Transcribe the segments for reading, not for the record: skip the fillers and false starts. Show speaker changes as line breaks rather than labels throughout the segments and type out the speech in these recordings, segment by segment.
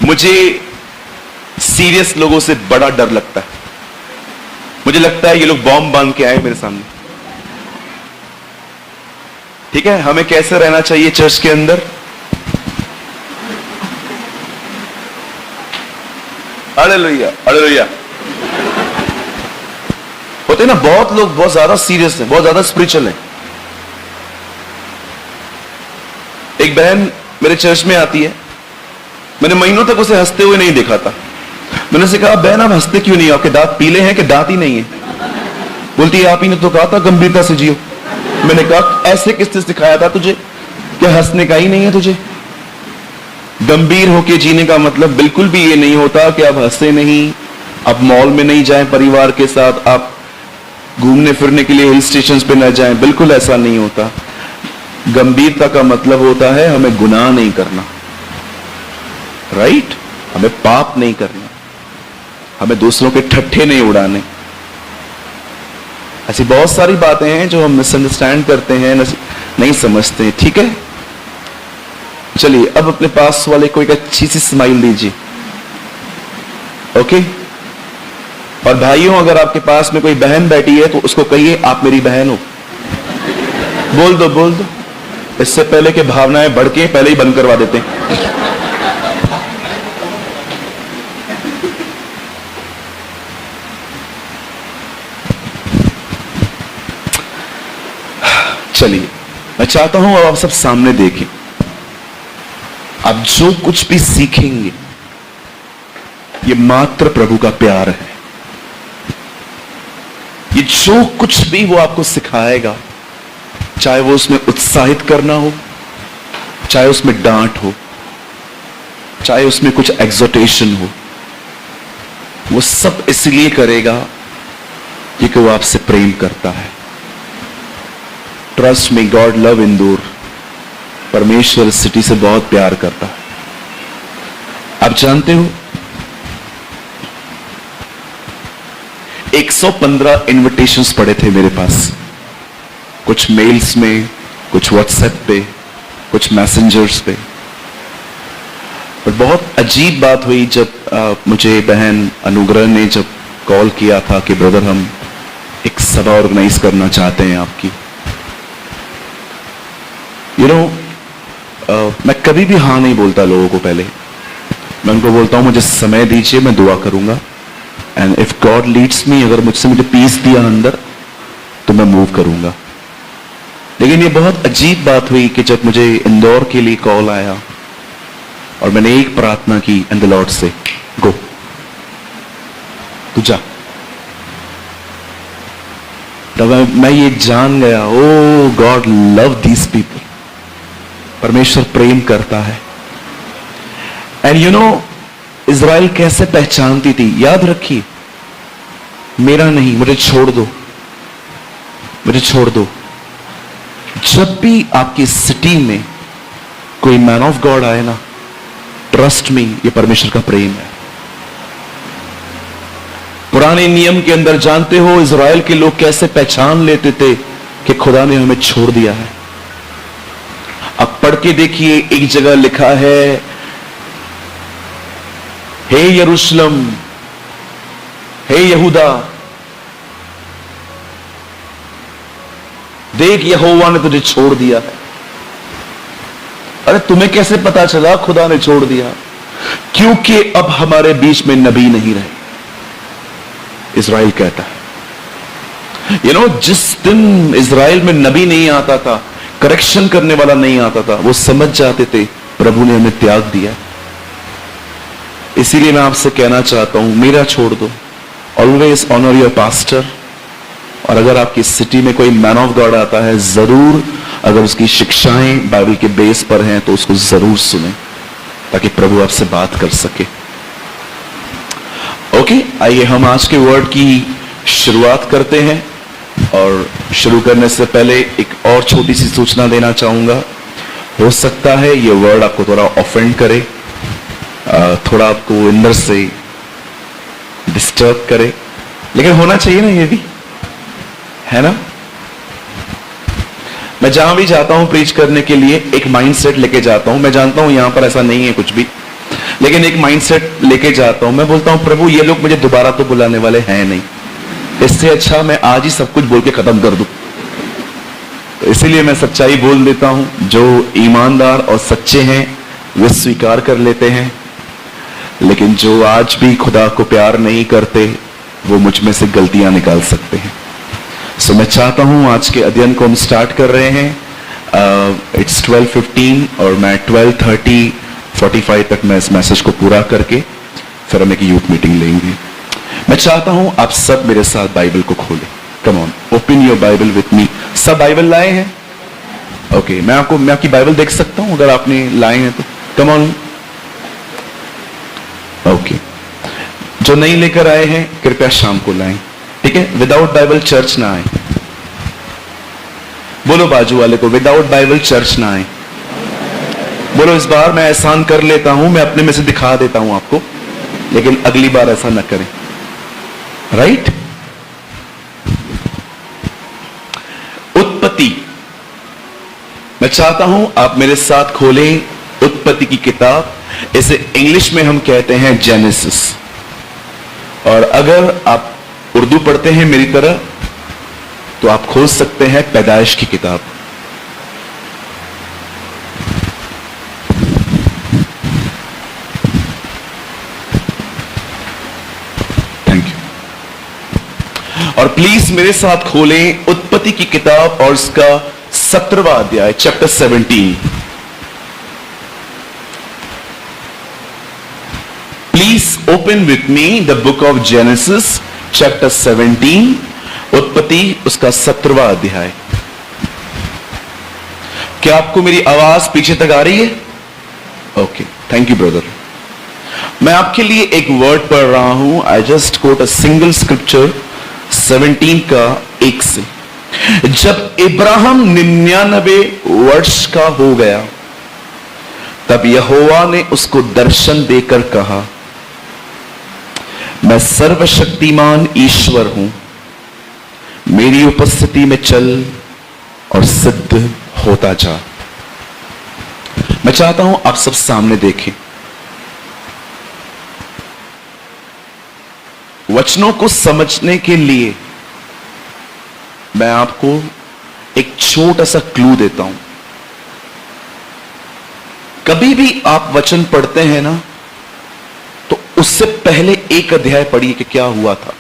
मुझे सीरियस लोगों से बड़ा डर लगता है। मुझे लगता है ये लोग बॉम्ब बांध के आए मेरे सामने। ठीक है, हमें कैसे रहना चाहिए चर्च के अंदर? Hallelujah, hallelujah. होते ना बहुत लोग बहुत ज्यादा सीरियस हैं, बहुत ज्यादा स्पिरिचुअल हैं। एक बहन मेरे चर्च में आती है, मैंने महीनों तक उसे हंसते हुए नहीं देखा था। मैंने उसे कहा, बहन आप हंसते क्यों नहीं, आपके दांत पीले हैं कि दांत ही नहीं है? बोलती है, आप ही ने तो कहा था गंभीरता से जियो। मैंने कहा, ऐसे किसने सिखाया था तुझे? क्या हंसने का ही नहीं है तुझे? गंभीर होके जीने का मतलब बिल्कुल भी ये नहीं होता कि आप हंसे नहीं, आप मॉल में नहीं जाएं परिवार के साथ, आप घूमने फिरने के लिए हिल स्टेशन पे न जाएं। बिल्कुल ऐसा नहीं होता। गंभीरता का मतलब होता है हमें गुनाह नहीं करना, राइट? हमें पाप नहीं करना, हमें दूसरों के ठट्ठे नहीं उड़ाने। ऐसी बहुत सारी बातें हैं जो हम मिसअंडरस्टैंड करते हैं, नहीं समझते हैं। ठीक है, चलिए अब अपने पास वाले को एक अच्छी सी स्माइल दीजिए। ओके? और भाइयों, अगर आपके पास में कोई बहन बैठी है तो उसको कहिए, आप मेरी बहन हो। बोल दो, बोल दो। इससे पहले कि भावनाएं भड़के, पहले ही बंद करवा देते हैं। चलिए, मैं चाहता हूं अब आप सब सामने देखें। आप जो कुछ भी सीखेंगे ये मात्र प्रभु का प्यार है। ये जो कुछ भी वो आपको सिखाएगा, चाहे वो उसमें उत्साहित करना हो, चाहे उसमें डांट हो, चाहे उसमें कुछ एग्जोटेशन हो, वो सब इसलिए करेगा क्योंकि वो आपसे प्रेम करता है। Trust me, God love Indore. परमेश्वर इस सिटी से बहुत प्यार करता है। आप जानते हो 115 इनविटेशंस पड़े थे मेरे पास, कुछ मेल्स में, कुछ व्हाट्सएप पे, कुछ मैसेंजर्स पे। और बहुत अजीब बात हुई जब मुझे बहन अनुग्रह ने जब कॉल किया था कि ब्रदर हम एक सभा ऑर्गेनाइज करना चाहते हैं आपकी। मैं कभी भी हाँ नहीं बोलता लोगों को। पहले मैं उनको बोलता हूं मुझे समय दीजिए, मैं दुआ करूंगा, and if God leads me, अगर मुझे पीस दिया अंदर तो मैं मूव करूंगा। लेकिन ये बहुत अजीब बात हुई कि जब मुझे इंदौर के लिए कॉल आया और मैंने एक प्रार्थना की एंड द लॉर्ड से, गो, तू जा। तब मैं ये जान गया, ओ गॉड लव दीज पीपल। परमेश्वर प्रेम करता है। एंड यू नो इज़राइल कैसे पहचानती थी? याद रखिए, मेरा नहीं, मुझे छोड़ दो, मुझे छोड़ दो। जब भी आपकी सिटी में कोई मैन ऑफ गॉड आए ना, ट्रस्ट मी, ये परमेश्वर का प्रेम है। पुराने नियम के अंदर जानते हो इज़राइल के लोग कैसे पहचान लेते थे कि खुदा ने हमें छोड़ दिया है? अब पढ़ के देखिए, एक जगह लिखा है, हे यरूशलेम, हे यहूदा, देख यहोवा ने तुझे छोड़ दिया है। अरे तुम्हें कैसे पता चला खुदा ने छोड़ दिया? क्योंकि अब हमारे बीच में नबी नहीं रहे, इज़राइल कहता है। जिस दिन इज़राइल में नबी नहीं आता था, करेक्शन करने वाला नहीं आता था, वो समझ जाते थे प्रभु ने हमें त्याग दिया। इसीलिए मैं आपसे कहना चाहता हूं, मेरा छोड़ दो। Always honour your pastor. और अगर आपकी सिटी में कोई मैन ऑफ गॉड आता है, जरूर अगर उसकी शिक्षाएं बाइबल के बेस पर हैं तो उसको जरूर सुने, ताकि प्रभु आपसे बात कर सके। ओके, आइए हम आज के वर्ड की शुरुआत करते हैं। और शुरू करने से पहले एक और छोटी सी सूचना देना चाहूंगा। हो सकता है ये वर्ड आपको थोड़ा ऑफेंड करे, थोड़ा आपको अंदर से डिस्टर्ब करे, लेकिन होना चाहिए ना, ये भी है ना। मैं जहां भी जाता हूं प्रीच करने के लिए एक माइंडसेट लेके जाता हूं। मैं जानता हूं यहां पर ऐसा नहीं है कुछ भी। लेकिन एक माइंडसेट लेके जाता हूं, मैं बोलता हूं प्रभु ये लोग मुझे दोबारा तो बुलाने वाले हैं नहीं, इससे अच्छा मैं आज ही सब कुछ बोल के खत्म कर दूं। तो इसीलिए मैं सच्चाई बोल देता हूं। जो ईमानदार और सच्चे हैं वे स्वीकार कर लेते हैं, लेकिन जो आज भी खुदा को प्यार नहीं करते वो मुझ में से गलतियां निकाल सकते हैं। सो मैं चाहता हूं आज के अध्ययन को हम स्टार्ट कर रहे हैं। इट्स 12:15 और मैं 12:45 तक मैं इस मैसेज को पूरा करके फिर हम एक यूथ मीटिंग लेंगे। मैं चाहता हूं आप सब मेरे साथ बाइबल को खोलें। Come on, open your Bible with me. सब बाइबल लाए हैं? ओके, मैं आपकी बाइबल देख सकता हूं अगर आपने लाए हैं तो। Come on. ओके, जो नहीं लेकर आए हैं कृपया शाम को लाएं, ठीक है? विदाउट बाइबल चर्च ना आए। बोलो बाजू वाले को, विदाउट बाइबल चर्च ना आए। बोलो इस बार मैं एहसान कर लेता हूं, मैं अपने में से दिखा देता हूं आपको, लेकिन अगली बार ऐसा ना करें। राइट? उत्पत्ति, मैं चाहता हूं आप मेरे साथ खोलें उत्पत्ति की किताब। इसे इंग्लिश में हम कहते हैं जेनेसिस, और अगर आप उर्दू पढ़ते हैं मेरी तरह तो आप खोज सकते हैं पैदाइश की किताब। Thank you. और प्लीज मेरे साथ खोलें उत्पत्ति की किताब और इसका 17वां अध्याय, chapter 17। Please open with me the book of genesis chapter 17, उत्पत्ति उसका 17वां अध्याय। क्या आपको मेरी आवाज पीछे तक आ रही है? Okay, thank you brother. मैं आपके लिए एक वर्ड पढ़ रहा हूं। I just quote a single scripture 17 का 1 से। जब इब्राहिम 99 वर्ष का हो गया तब यहोवा ने उसको दर्शन देकर कहा, मैं सर्वशक्तिमान ईश्वर हूं, मेरी उपस्थिति में चल और सिद्ध होता जा। मैं चाहता हूं आप सब सामने देखें। वचनों को समझने के लिए मैं आपको एक छोटा सा क्लू देता हूं। कभी भी आप वचन पढ़ते हैं ना, तो उससे पहले एक अध्याय पढ़िए कि क्या हुआ था,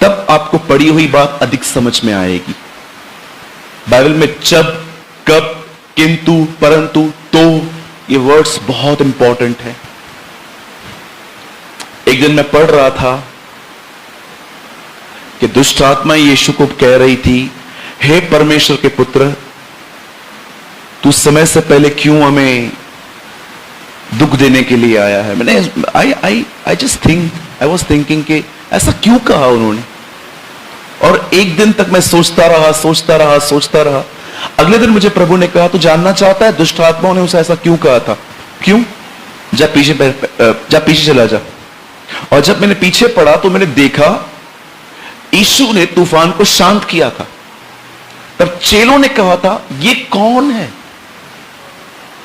तब आपको पढ़ी हुई बात अधिक समझ में आएगी। बाइबल में जब, कब, किंतु, परंतु, तो, ये वर्ड्स बहुत इंपॉर्टेंट है। एक दिन मैं पढ़ रहा था कि दुष्ट आत्मा यीशु को कह रही थी, हे परमेश्वर के पुत्र, तू समय से पहले क्यों हमें दुख देने के लिए आया है? मैंने आई वॉज थिंकिंग कि ऐसा क्यों कहा उन्होंने। और एक दिन तक मैं सोचता रहा। अगले दिन मुझे प्रभु ने कहा, तू जानना चाहता है दुष्ट आत्माओं ने उसे ऐसा क्यों कहा था? क्यों? जा पीछे चला जा। और जब मैंने पीछे पढ़ा तो मैंने देखा यीशु ने तूफान को शांत किया था। तब चेलों ने कहा था, ये कौन है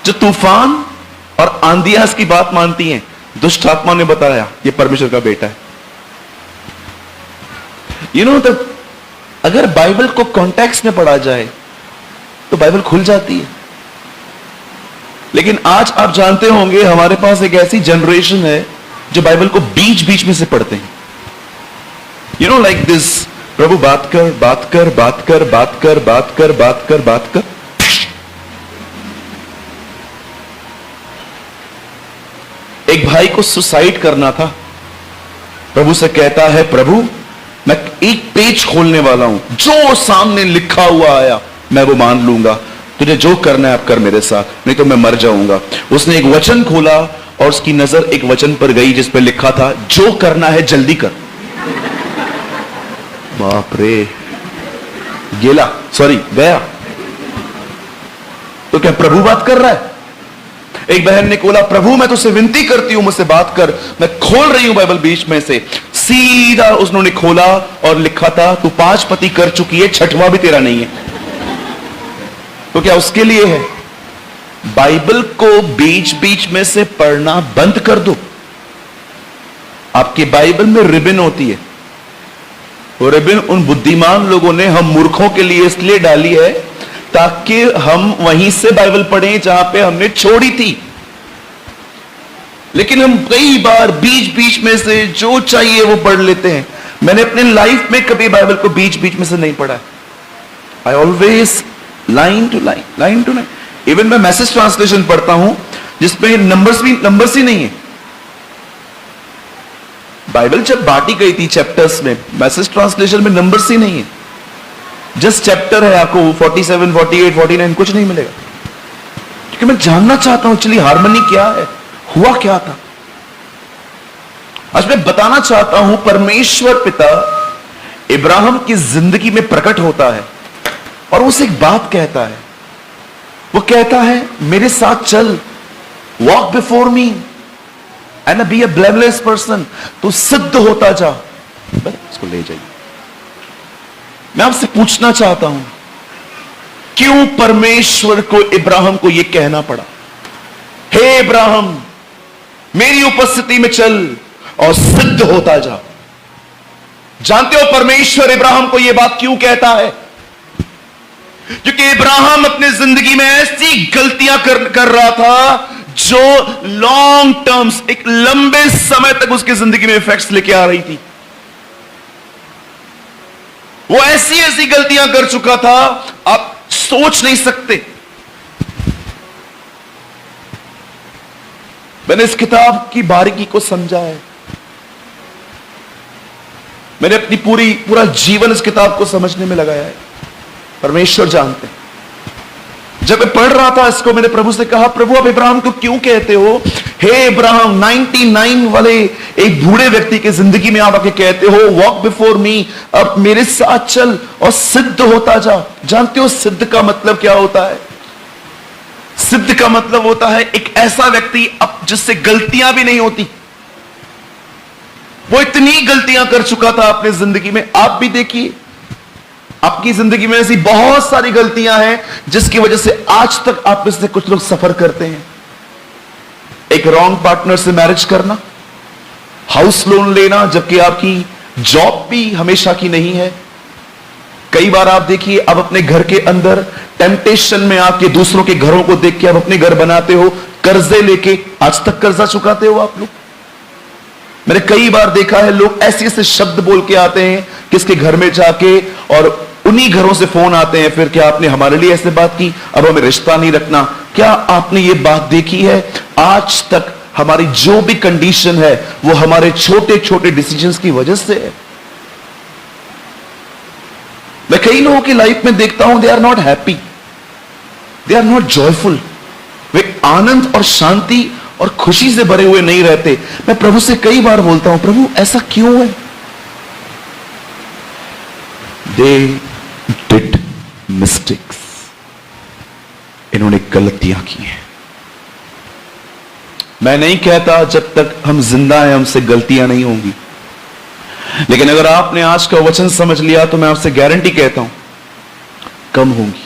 जो तूफान और आंधियां की बात मानती हैं? दुष्ट आत्मा ने बताया, ये परमेश्वर का बेटा है। तब अगर बाइबल को कॉन्टेक्स्ट में पढ़ा जाए तो बाइबल खुल जाती है। लेकिन आज आप जानते होंगे हमारे पास एक ऐसी जनरेशन है जो बाइबल को बीच बीच में से पढ़ते हैं। लाइक दिस, प्रभु बात कर। एक भाई को सुसाइड करना था। प्रभु से कहता है, प्रभु मैं एक पेज खोलने वाला हूं, जो सामने लिखा हुआ आया मैं वो मान लूंगा, तुझे जो करना है आप कर मेरे साथ, नहीं तो मैं मर जाऊंगा। उसने एक वचन खोला और उसकी नजर एक वचन पर गई जिस पर लिखा था, जो करना है जल्दी कर। बाप रे, गया। तो क्या प्रभु बात कर रहा है? एक बहन ने बोला, प्रभु मैं तुझसे विनती करती हूं मुझसे बात कर, मैं खोल रही हूं बाइबल बीच में से। सीधा उसने खोला और लिखा था, तू 5 पति कर चुकी है, 6वां भी तेरा नहीं है। तो क्या उसके लिए है? बाइबल को बीच बीच में से पढ़ना बंद कर दो। आपकी बाइबल में रिबन होती है, वो रिबन उन बुद्धिमान लोगों ने हम मूर्खों के लिए इसलिए डाली है ताकि हम वहीं से बाइबल पढ़ें जहां पे हमने छोड़ी थी। लेकिन हम कई बार बीच बीच में से जो चाहिए वो पढ़ लेते हैं। मैंने अपने लाइफ में कभी बाइबल को बीच बीच में से नहीं पढ़ा है। I always line to line, line to line. Even मैं मैसेज ट्रांसलेशन पढ़ता हूं जिसमें नंबर्स ही नहीं है। बाइबल जब बांटी गई थी चैप्टर्स में, मैसेज ट्रांसलेशन में नंबर्स ही नहीं है, जस्ट चैप्टर है। आपको 47, 48, 49 कुछ नहीं मिलेगा, क्योंकि मैं जानना चाहता हूं एक्चुअली हार्मनी क्या है, हुआ क्या था। आज मैं बताना चाहता हूं परमेश्वर पिता इब्राहिम की जिंदगी में प्रकट होता है और उसे एक बात कहता है। वो कहता है मेरे साथ चल, walk before me and be a blameless person. तो सिद्ध होता जा। बस इसको ले जाइए। मैं आपसे पूछना चाहता हूं क्यों परमेश्वर को इब्राहिम को यह कहना पड़ा, हे इब्राहिम मेरी उपस्थिति में चल और सिद्ध होता जा। जानते हो परमेश्वर इब्राहिम को यह बात क्यों कहता है? क्योंकि इब्राहिम अपने जिंदगी में ऐसी गलतियां कर रहा था जो लॉन्ग टर्म्स, एक लंबे समय तक उसकी जिंदगी में इफेक्ट्स लेके आ रही थी। वो ऐसी ऐसी गलतियां कर चुका था आप सोच नहीं सकते। मैंने इस किताब की बारीकी को समझा है। मैंने अपनी पूरा जीवन इस किताब को समझने में लगाया है। परमेश्वर जानते हैं। जब मैं पढ़ रहा था इसको, मैंने प्रभु से कहा, प्रभु आप इब्राहिम को क्यों कहते हो हे इब्राहिम? 99 वाले एक बूढ़े व्यक्ति की जिंदगी में आप आके कहते हो वॉक बिफोर मी, अब मेरे साथ चल और सिद्ध होता जा। जानते हो सिद्ध का मतलब क्या होता है? सिद्ध का मतलब होता है एक ऐसा व्यक्ति अब जिससे गलतियां भी नहीं होती। वो इतनी गलतियां कर चुका था अपने जिंदगी में। आप भी देखिए आपकी जिंदगी में ऐसी बहुत सारी गलतियां हैं जिसकी वजह से आज तक आप में से कुछ लोग सफर करते हैं। एक रॉन्ग पार्टनर से मैरिज करना, हाउस लोन लेना जबकि आपकी जॉब भी हमेशा की नहीं है। कई बार आप देखिए अब अपने घर के अंदर टेम्पटेशन में आपके दूसरों के घरों को देख के आप अपने घर बनाते हो, कर्जे लेके। आज तक कर्जा चुकाते हो आप लोग? मैंने कई बार देखा है लोग ऐसे ऐसे शब्द बोल के आते हैं किसके घर में जाके, और उन्हीं घरों से फोन आते हैं फिर, क्या आपने हमारे लिए ऐसे बात की, अब हमें रिश्ता नहीं रखना। क्या आपने ये बात देखी है? आज तक हमारी जो भी कंडीशन है वो हमारे छोटे छोटे डिसीजंस की वजह से है। मैं कई लोगों की लाइफ में देखता हूं, they are not happy, they are not joyful. वे आनंद और शांति और खुशी से भरे हुए नहीं रहते। मैं प्रभु से कई बार बोलता हूं, प्रभु ऐसा क्यों है? दे डिड मिस्टेक्स, इन्होंने गलतियां की हैं। मैं नहीं कहता जब तक हम जिंदा हैं हमसे गलतियां नहीं होंगी, लेकिन अगर आपने आज का वचन समझ लिया तो मैं आपसे गारंटी कहता हूं कम होंगी,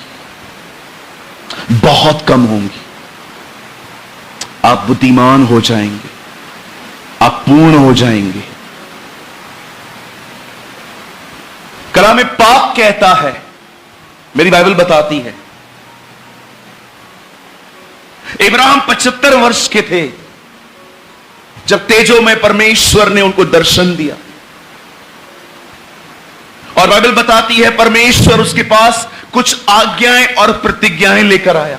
बहुत कम होंगी। आप बुद्धिमान हो जाएंगे, आप पूर्ण हो जाएंगे। कलाम पाक कहता है, मेरी बाइबल बताती है, इब्राहिम 75 वर्ष के थे जब तेजो में परमेश्वर ने उनको दर्शन दिया। और बाइबल बताती है परमेश्वर उसके पास कुछ आज्ञाएं और प्रतिज्ञाएं लेकर आया।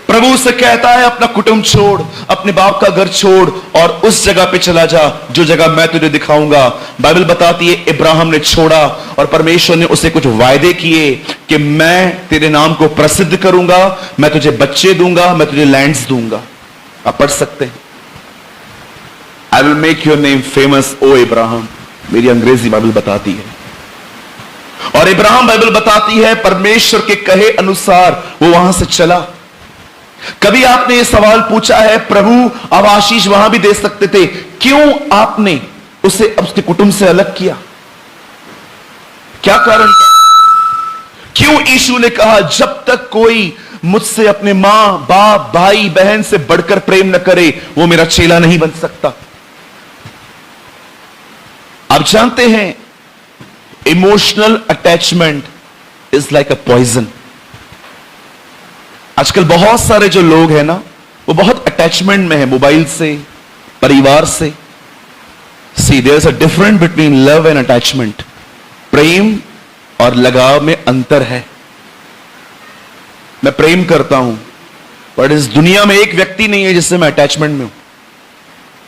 प्रभु से कहता है अपना कुटुंब छोड़, अपने बाप का घर छोड़ और उस जगह पे चला जा जो जगह मैं तुझे दिखाऊंगा। बाइबल बताती है इब्राहिम ने छोड़ा और परमेश्वर ने उसे कुछ वायदे किए कि मैं तेरे नाम को प्रसिद्ध करूंगा, मैं तुझे बच्चे दूंगा, मैं तुझे लैंड्स दूंगा। आप पढ़ सकते हैं, I will make your name famous O Ibrahim. मेरी अंग्रेजी बाइबल बताती है। और इब्राहिम, बाइबल बताती है, परमेश्वर के कहे अनुसार वो वहां से चला। कभी आपने ये सवाल पूछा है, प्रभु अब आशीष वहां भी दे सकते थे, क्यों आपने उसे उसके कुटुंब से अलग किया? क्या कारण था? क्यों यीशु ने कहा जब तक कोई मुझसे अपने मां बाप भाई बहन से बढ़कर प्रेम न करे, वो मेरा चेला नहीं बन सकता। आप जानते हैं emotional attachment is like a poison. आजकल बहुत सारे जो लोग हैं ना, वो बहुत अटैचमेंट में है मोबाइल से, परिवार से। See there is a difference between love and attachment. प्रेम और लगाव में अंतर है। मैं प्रेम करता हूं, पर इस दुनिया में एक व्यक्ति नहीं है जिससे मैं अटैचमेंट में हूं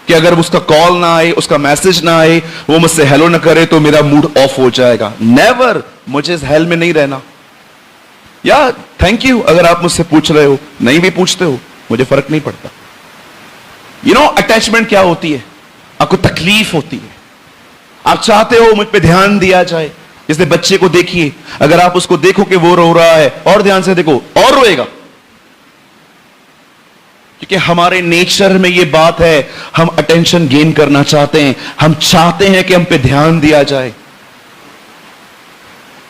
कि अगर उसका कॉल ना आए, उसका मैसेज ना आए, वो मुझसे हेलो ना करे तो मेरा मूड ऑफ हो जाएगा। नेवर, मुझे इस हेल में नहीं रहना। या थैंक यू अगर आप मुझसे पूछ रहे हो, नहीं भी पूछते हो, मुझे फर्क नहीं पड़ता। यू नो अटैचमेंट क्या होती है? आपको तकलीफ होती है, आप चाहते हो मुझ पे ध्यान दिया जाए। जैसे बच्चे को देखिए, अगर आप उसको देखो कि वो रो रहा है और ध्यान से देखो और रोएगा, क्योंकि हमारे नेचर में ये बात है, हम अटेंशन गेन करना चाहते हैं, हम चाहते हैं कि हम पे ध्यान दिया जाए।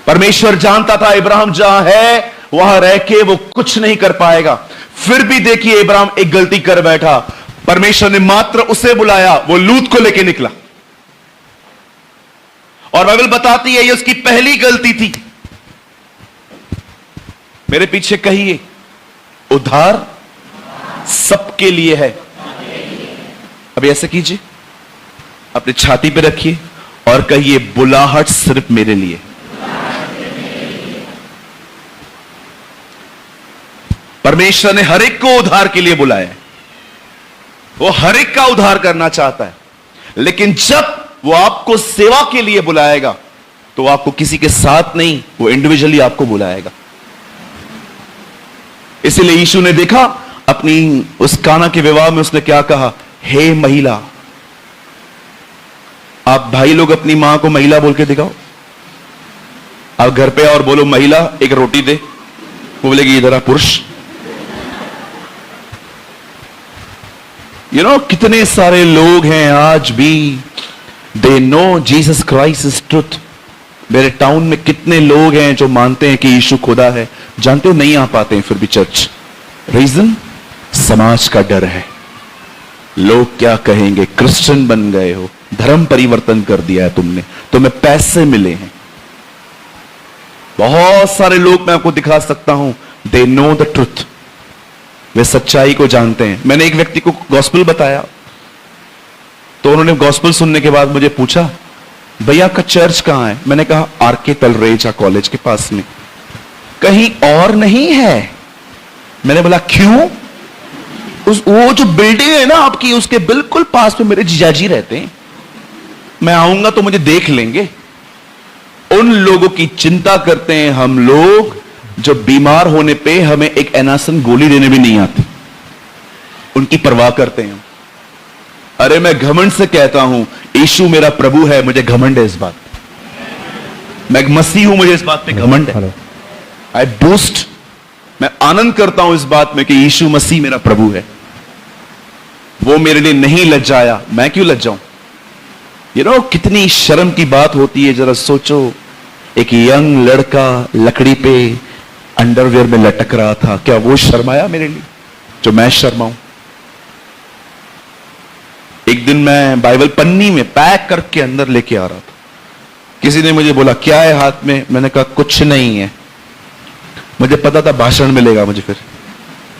परमेश्वर जानता था इब्राहिम जहां है वहां रह के वो कुछ नहीं कर पाएगा, फिर भी देखिए इब्राहिम एक गलती कर बैठा। परमेश्वर ने मात्र उसे बुलाया, वो लूत को लेके निकला, और बाइबल बताती है ये उसकी पहली गलती थी। मेरे पीछे कहिए, उद्धार सबके लिए है। अभी ऐसे कीजिए, अपने छाती पे रखिए और कहिए, बुलाहट सिर्फ मेरे लिए। परमेश्वर ने हर एक को उद्धार के लिए बुलाया है, वो हर एक का उद्धार करना चाहता है, लेकिन जब वो आपको सेवा के लिए बुलाएगा तो वो आपको किसी के साथ नहीं, वो इंडिविजुअली आपको बुलाएगा। इसीलिए यीशु ने देखा अपनी उस काना के विवाह में, उसने क्या कहा? हे महिला। आप भाई लोग अपनी मां को महिला बोल के दिखाओ, आप घर पे और बोलो महिला एक रोटी दे, वो बोलेगी इधर आ पुरुष। कितने सारे लोग हैं आज भी, they know Jesus Christ is truth. मेरे टाउन में कितने लोग हैं जो मानते हैं कि यीशु खुदा है, जानते हो नहीं आ पाते हैं फिर भी चर्च। रीजन? समाज का डर है, लोग क्या कहेंगे, क्रिश्चियन बन गए हो, धर्म परिवर्तन कर दिया है तुमने, तुम्हें पैसे मिले हैं। बहुत सारे लोग मैं आपको दिखा सकता हूं, दे नो द ट्रुथ, वे सच्चाई को जानते हैं। मैंने एक व्यक्ति को गॉस्पेल बताया, तो उन्होंने गॉस्पेल सुनने के बाद मुझे पूछा, भैया आपका चर्च कहां है? मैंने कहा आरके तलरेजा कॉलेज के पास में। कहीं और नहीं है? मैंने बोला क्यों? वो जो बिल्डिंग है ना आपकी, उसके बिल्कुल पास में मेरे जीजाजी रहते हैं, मैं आऊंगा तो मुझे देख लेंगे। उन लोगों की चिंता करते हैं हम लोग जो बीमार होने पे हमें एक एनासन गोली देने भी नहीं आती, उनकी परवाह करते हैं। अरे मैं घमंड से कहता हूं, यीशु मेरा प्रभु है, मुझे घमंड है इस बात। मैं एक मसीह हूं, मुझे इस बात पे घमंड है। आई बूस्ट, मैं आनंद करता हूं इस बात में कि यीशु मसीह मेरा प्रभु है। वो मेरे लिए नहीं लज्जाया, मैं क्यों लज्जाऊं? कितनी शर्म की बात होती है। जरा सोचो, एक यंग लड़का लकड़ी पे अंडरवेयर में लटक रहा था, क्या वो शर्माया मेरे लिए जो मैं शर्माऊं? एक दिन मैं बाइबल पन्नी में पैक करके अंदर लेके आ रहा था, किसी ने मुझे बोला क्या है हाथ में? मैंने कहा कुछ नहीं है। मुझे पता था भाषण मिलेगा मुझे फिर,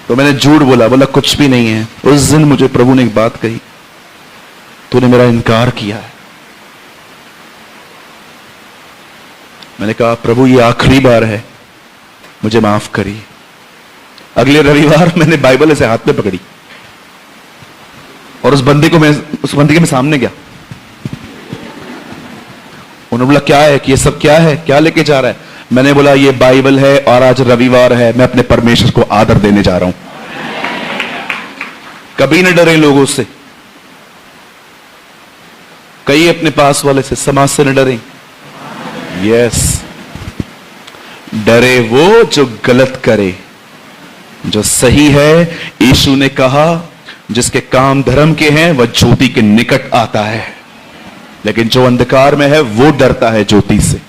तो मैंने झूठ बोला कुछ भी नहीं है। उस दिन मुझे प्रभु ने एक बात कही, तूने मेरा इनकार किया है। मैंने कहा प्रभु ये आखिरी बार है, मुझे माफ करिए। अगले रविवार मैंने बाइबल ऐसे हाथ में पकड़ी और उस बंदे के मैं सामने गया। उन्होंने बोला क्या है कि ये सब क्या है, क्या लेके जा रहा है? मैंने बोला ये बाइबल है और आज रविवार है, मैं अपने परमेश्वर को आदर देने जा रहा हूं। कभी न डरे लोगों से, कई अपने पास वाले से, समाज से न डरे। यस, डरे वो जो गलत करे, जो सही है। यीशु ने कहा जिसके काम धर्म के हैं वह ज्योति के निकट आता है, लेकिन जो अंधकार में है वो डरता है ज्योति से।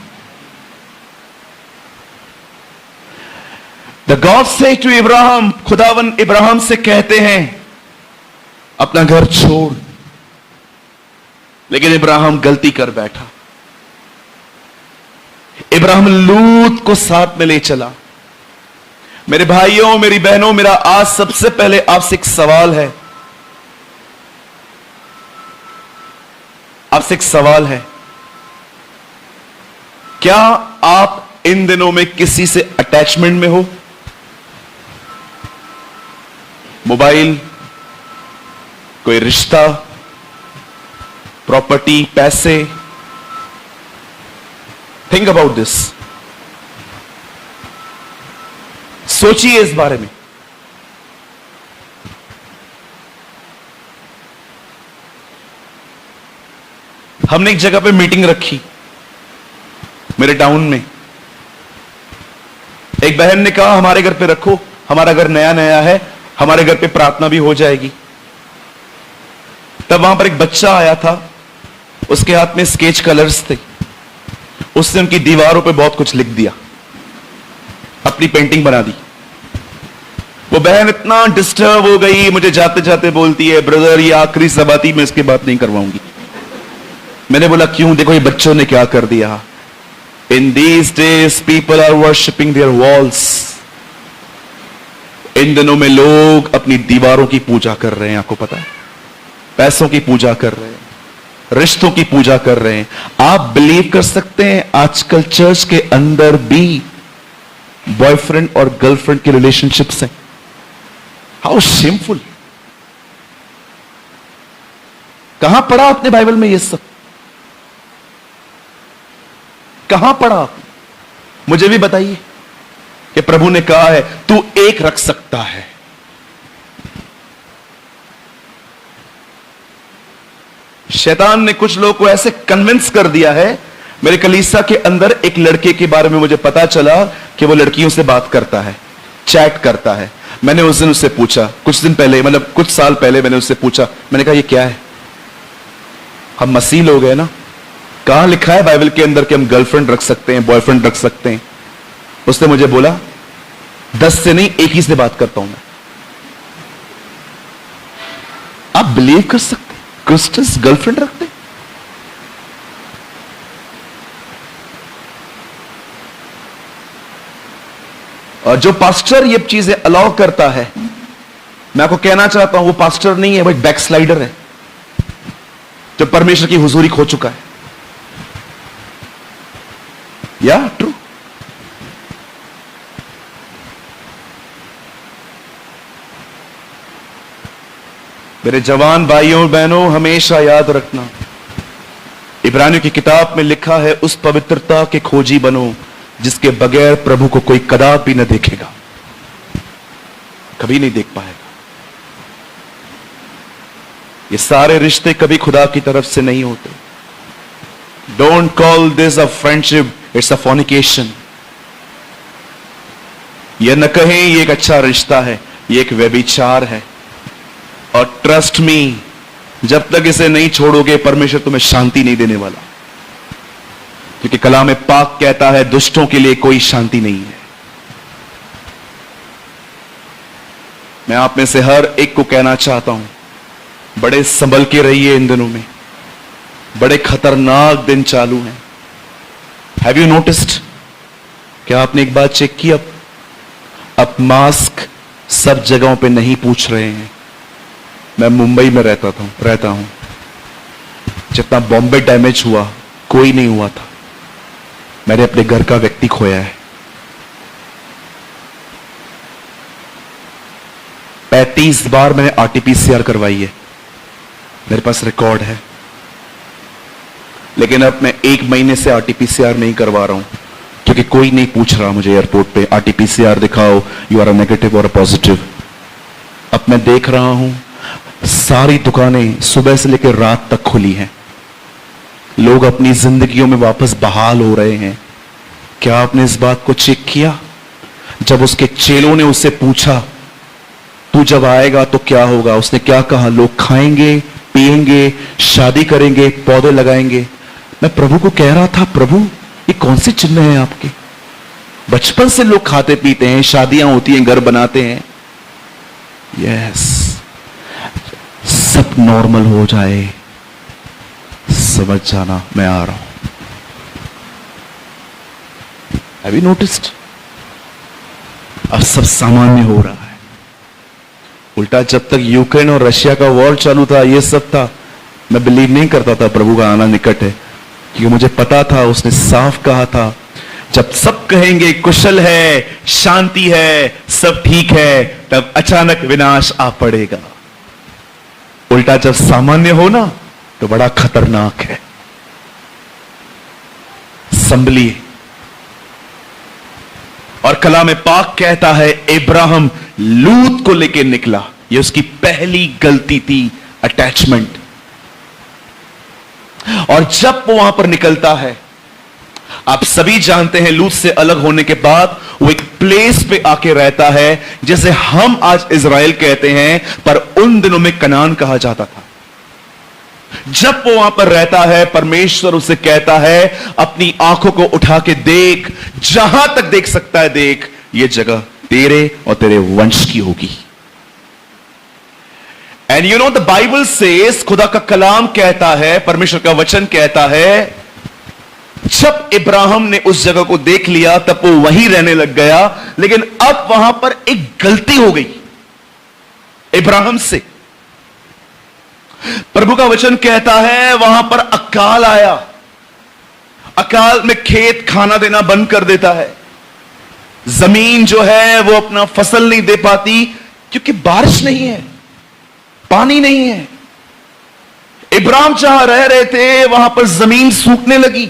द गॉड से टू इब्राहिम, खुदावन इब्राहिम से कहते हैं अपना घर छोड़, लेकिन इब्राहिम गलती कर बैठा। इब्राहिम लूत को साथ में ले चला। मेरे भाइयों, मेरी बहनों, मेरा आज सबसे पहले आपसे एक सवाल है, आपसे एक सवाल है, क्या आप इन दिनों में किसी से अटैचमेंट में हो? मोबाइल, कोई रिश्ता, प्रॉपर्टी, पैसे? थिंक अबाउट दिस, सोचिए इस बारे में। हमने एक जगह पे मीटिंग रखी मेरे टाउन में। एक बहन ने कहा हमारे घर पे रखो, हमारा घर नया नया है, हमारे घर पे प्रार्थना भी हो जाएगी। तब वहां पर एक बच्चा आया था, उसके हाथ में स्केच कलर्स थे। उसने उनकी दीवारों पे बहुत कुछ लिख दिया, अपनी पेंटिंग बना दी। वो बहन इतना डिस्टर्ब हो गई, मुझे जाते जाते बोलती है, ब्रदर ये आखिरी सभा थी, मैं इसके बात नहीं करवाऊंगी। मैंने बोला क्यों? देखो ये बच्चों ने क्या कर दिया। In these days people are worshipping their walls. इन दिनों में लोग अपनी दीवारों की पूजा कर रहे हैं, आपको पता है, पैसों की पूजा कर रहे हैं, रिश्तों की पूजा कर रहे हैं। आप बिलीव कर सकते हैं आजकल चर्च के अंदर भी बॉयफ्रेंड और गर्लफ्रेंड के रिलेशनशिप्स हैं। How shameful. कहां पढ़ा आपने बाइबल में ये सब? कहां पढ़ा आपने? मुझे भी बताइए कि प्रभु ने कहा है तू एक रख सकता है। शैतान ने कुछ लोगों को ऐसे कन्विंस कर दिया है। मेरे कलीसिया के अंदर एक लड़के के बारे में मुझे पता चला कि वो लड़कियों से बात करता है, चैट करता है। मैंने उस दिन उससे पूछा, कुछ दिन पहले, मतलब कुछ साल पहले मैंने उससे पूछा, मैंने कहा ये क्या है? हम मसीह लोग हैं ना, कहां लिखा है बाइबल के अंदर कि हम गर्लफ्रेंड रख सकते हैं, बॉयफ्रेंड रख सकते हैं? उसने मुझे बोला 10 से नहीं, एक ही से बात करता हूं मैं। आप बिलीव कर सकते क्रिश्चियंस गर्लफ्रेंड रखते? और जो पास्टर ये चीजें अलाउ करता है, मैं आपको कहना चाहता हूं वो पास्टर नहीं है, वो एक बैकस्लाइडर है जो परमेश्वर की हुजूरी खो चुका है। या ट्रू। मेरे जवान भाइयों बहनों, हमेशा याद रखना, इब्रानियों की किताब में लिखा है उस पवित्रता के खोजी बनो जिसके बगैर प्रभु को कोई कदापि न देखेगा, कभी नहीं देख पाएगा। ये सारे रिश्ते कभी खुदा की तरफ से नहीं होते। Don't call this a friendship, it's a fornication. यह न कहें ये एक अच्छा रिश्ता है, ये एक व्यभिचार है। और ट्रस्ट मी, जब तक इसे नहीं छोड़ोगे परमेश्वर तुम्हें शांति नहीं देने वाला, क्योंकि कलाम पाक कहता है दुष्टों के लिए कोई शांति नहीं है। मैं आप में से हर एक को कहना चाहता हूं, बड़े संभल के रहिए। इन दिनों में बड़े खतरनाक दिन चालू हैं। Have you noticed? क्या आपने एक बात चेक की? अब मास्क सब जगहों पे नहीं पूछ रहे हैं। मैं मुंबई में रहता हूं। जितना बॉम्बे डैमेज हुआ, कोई नहीं हुआ था। मैंने अपने घर का व्यक्ति खोया है। 35 बार मैंने आरटीपीसीआर करवाई है, मेरे पास रिकॉर्ड है। लेकिन अब मैं 1 महीने से आरटीपीसीआर नहीं करवा रहा हूं, क्योंकि कोई नहीं पूछ रहा मुझे एयरपोर्ट पे आरटीपीसीआर दिखाओ, यू आर अ नेगेटिव और अ पॉजिटिव। अब मैं देख रहा हूं सारी दुकानें सुबह से लेकर रात तक खुली हैं। लोग अपनी जिंदगियों में वापस बहाल हो रहे हैं। क्या आपने इस बात को चेक किया? जब उसके चेलों ने उससे पूछा तू जब आएगा तो क्या होगा, उसने क्या कहा? लोग खाएंगे, पिएंगे, शादी करेंगे, पौधे लगाएंगे। मैं प्रभु को कह रहा था, प्रभु ये कौन से चिन्ह हैं आपके? बचपन से लोग खाते पीते हैं, शादियां होती हैं, घर बनाते हैं। यस, सब नॉर्मल हो जाए, समझ जाना मैं आ रहा हूं। Have you noticed? अब सब सामान्य हो रहा है। उल्टा जब तक यूक्रेन और रशिया का वॉर चालू था, ये सब था, मैं बिलीव नहीं करता था प्रभु का आना निकट है, क्योंकि मुझे पता था, उसने साफ कहा था, जब सब कहेंगे कुशल है, शांति है, सब ठीक है, तब अचानक विनाश आ पड़ेगा। उल्टा जब सामान्य हो ना, तो बड़ा खतरनाक है। संभलिए। और कलाम पाक कहता है, इब्राहिम लूत को लेकर निकला। यह उसकी पहली गलती थी, अटैचमेंट। और जब वो वहां पर निकलता है, आप सभी जानते हैं, लूत से अलग होने के बाद वो एक प्लेस पे आके रहता है जैसे हम आज इज़राइल कहते हैं, पर उन दिनों में कनान कहा जाता था। जब वो वहां पर रहता है, परमेश्वर उसे कहता है, अपनी आंखों को उठा के देख, जहां तक देख सकता है देख, ये जगह तेरे और तेरे वंश की होगी। And you know the Bible says, खुदा का कलाम कहता है, परमेश्वर का वचन कहता है, जब इब्राहिम ने उस जगह को देख लिया तब वो वहीं रहने लग गया। लेकिन अब वहां पर एक गलती हो गई इब्राहिम से। प्रभु का वचन कहता है, वहां पर अकाल आया। अकाल में खेत खाना देना बंद कर देता है। जमीन जो है वो अपना फसल नहीं दे पाती, क्योंकि बारिश नहीं है, पानी नहीं है। इब्राहिम जहां रह रहे थे, वहां पर जमीन सूखने लगी।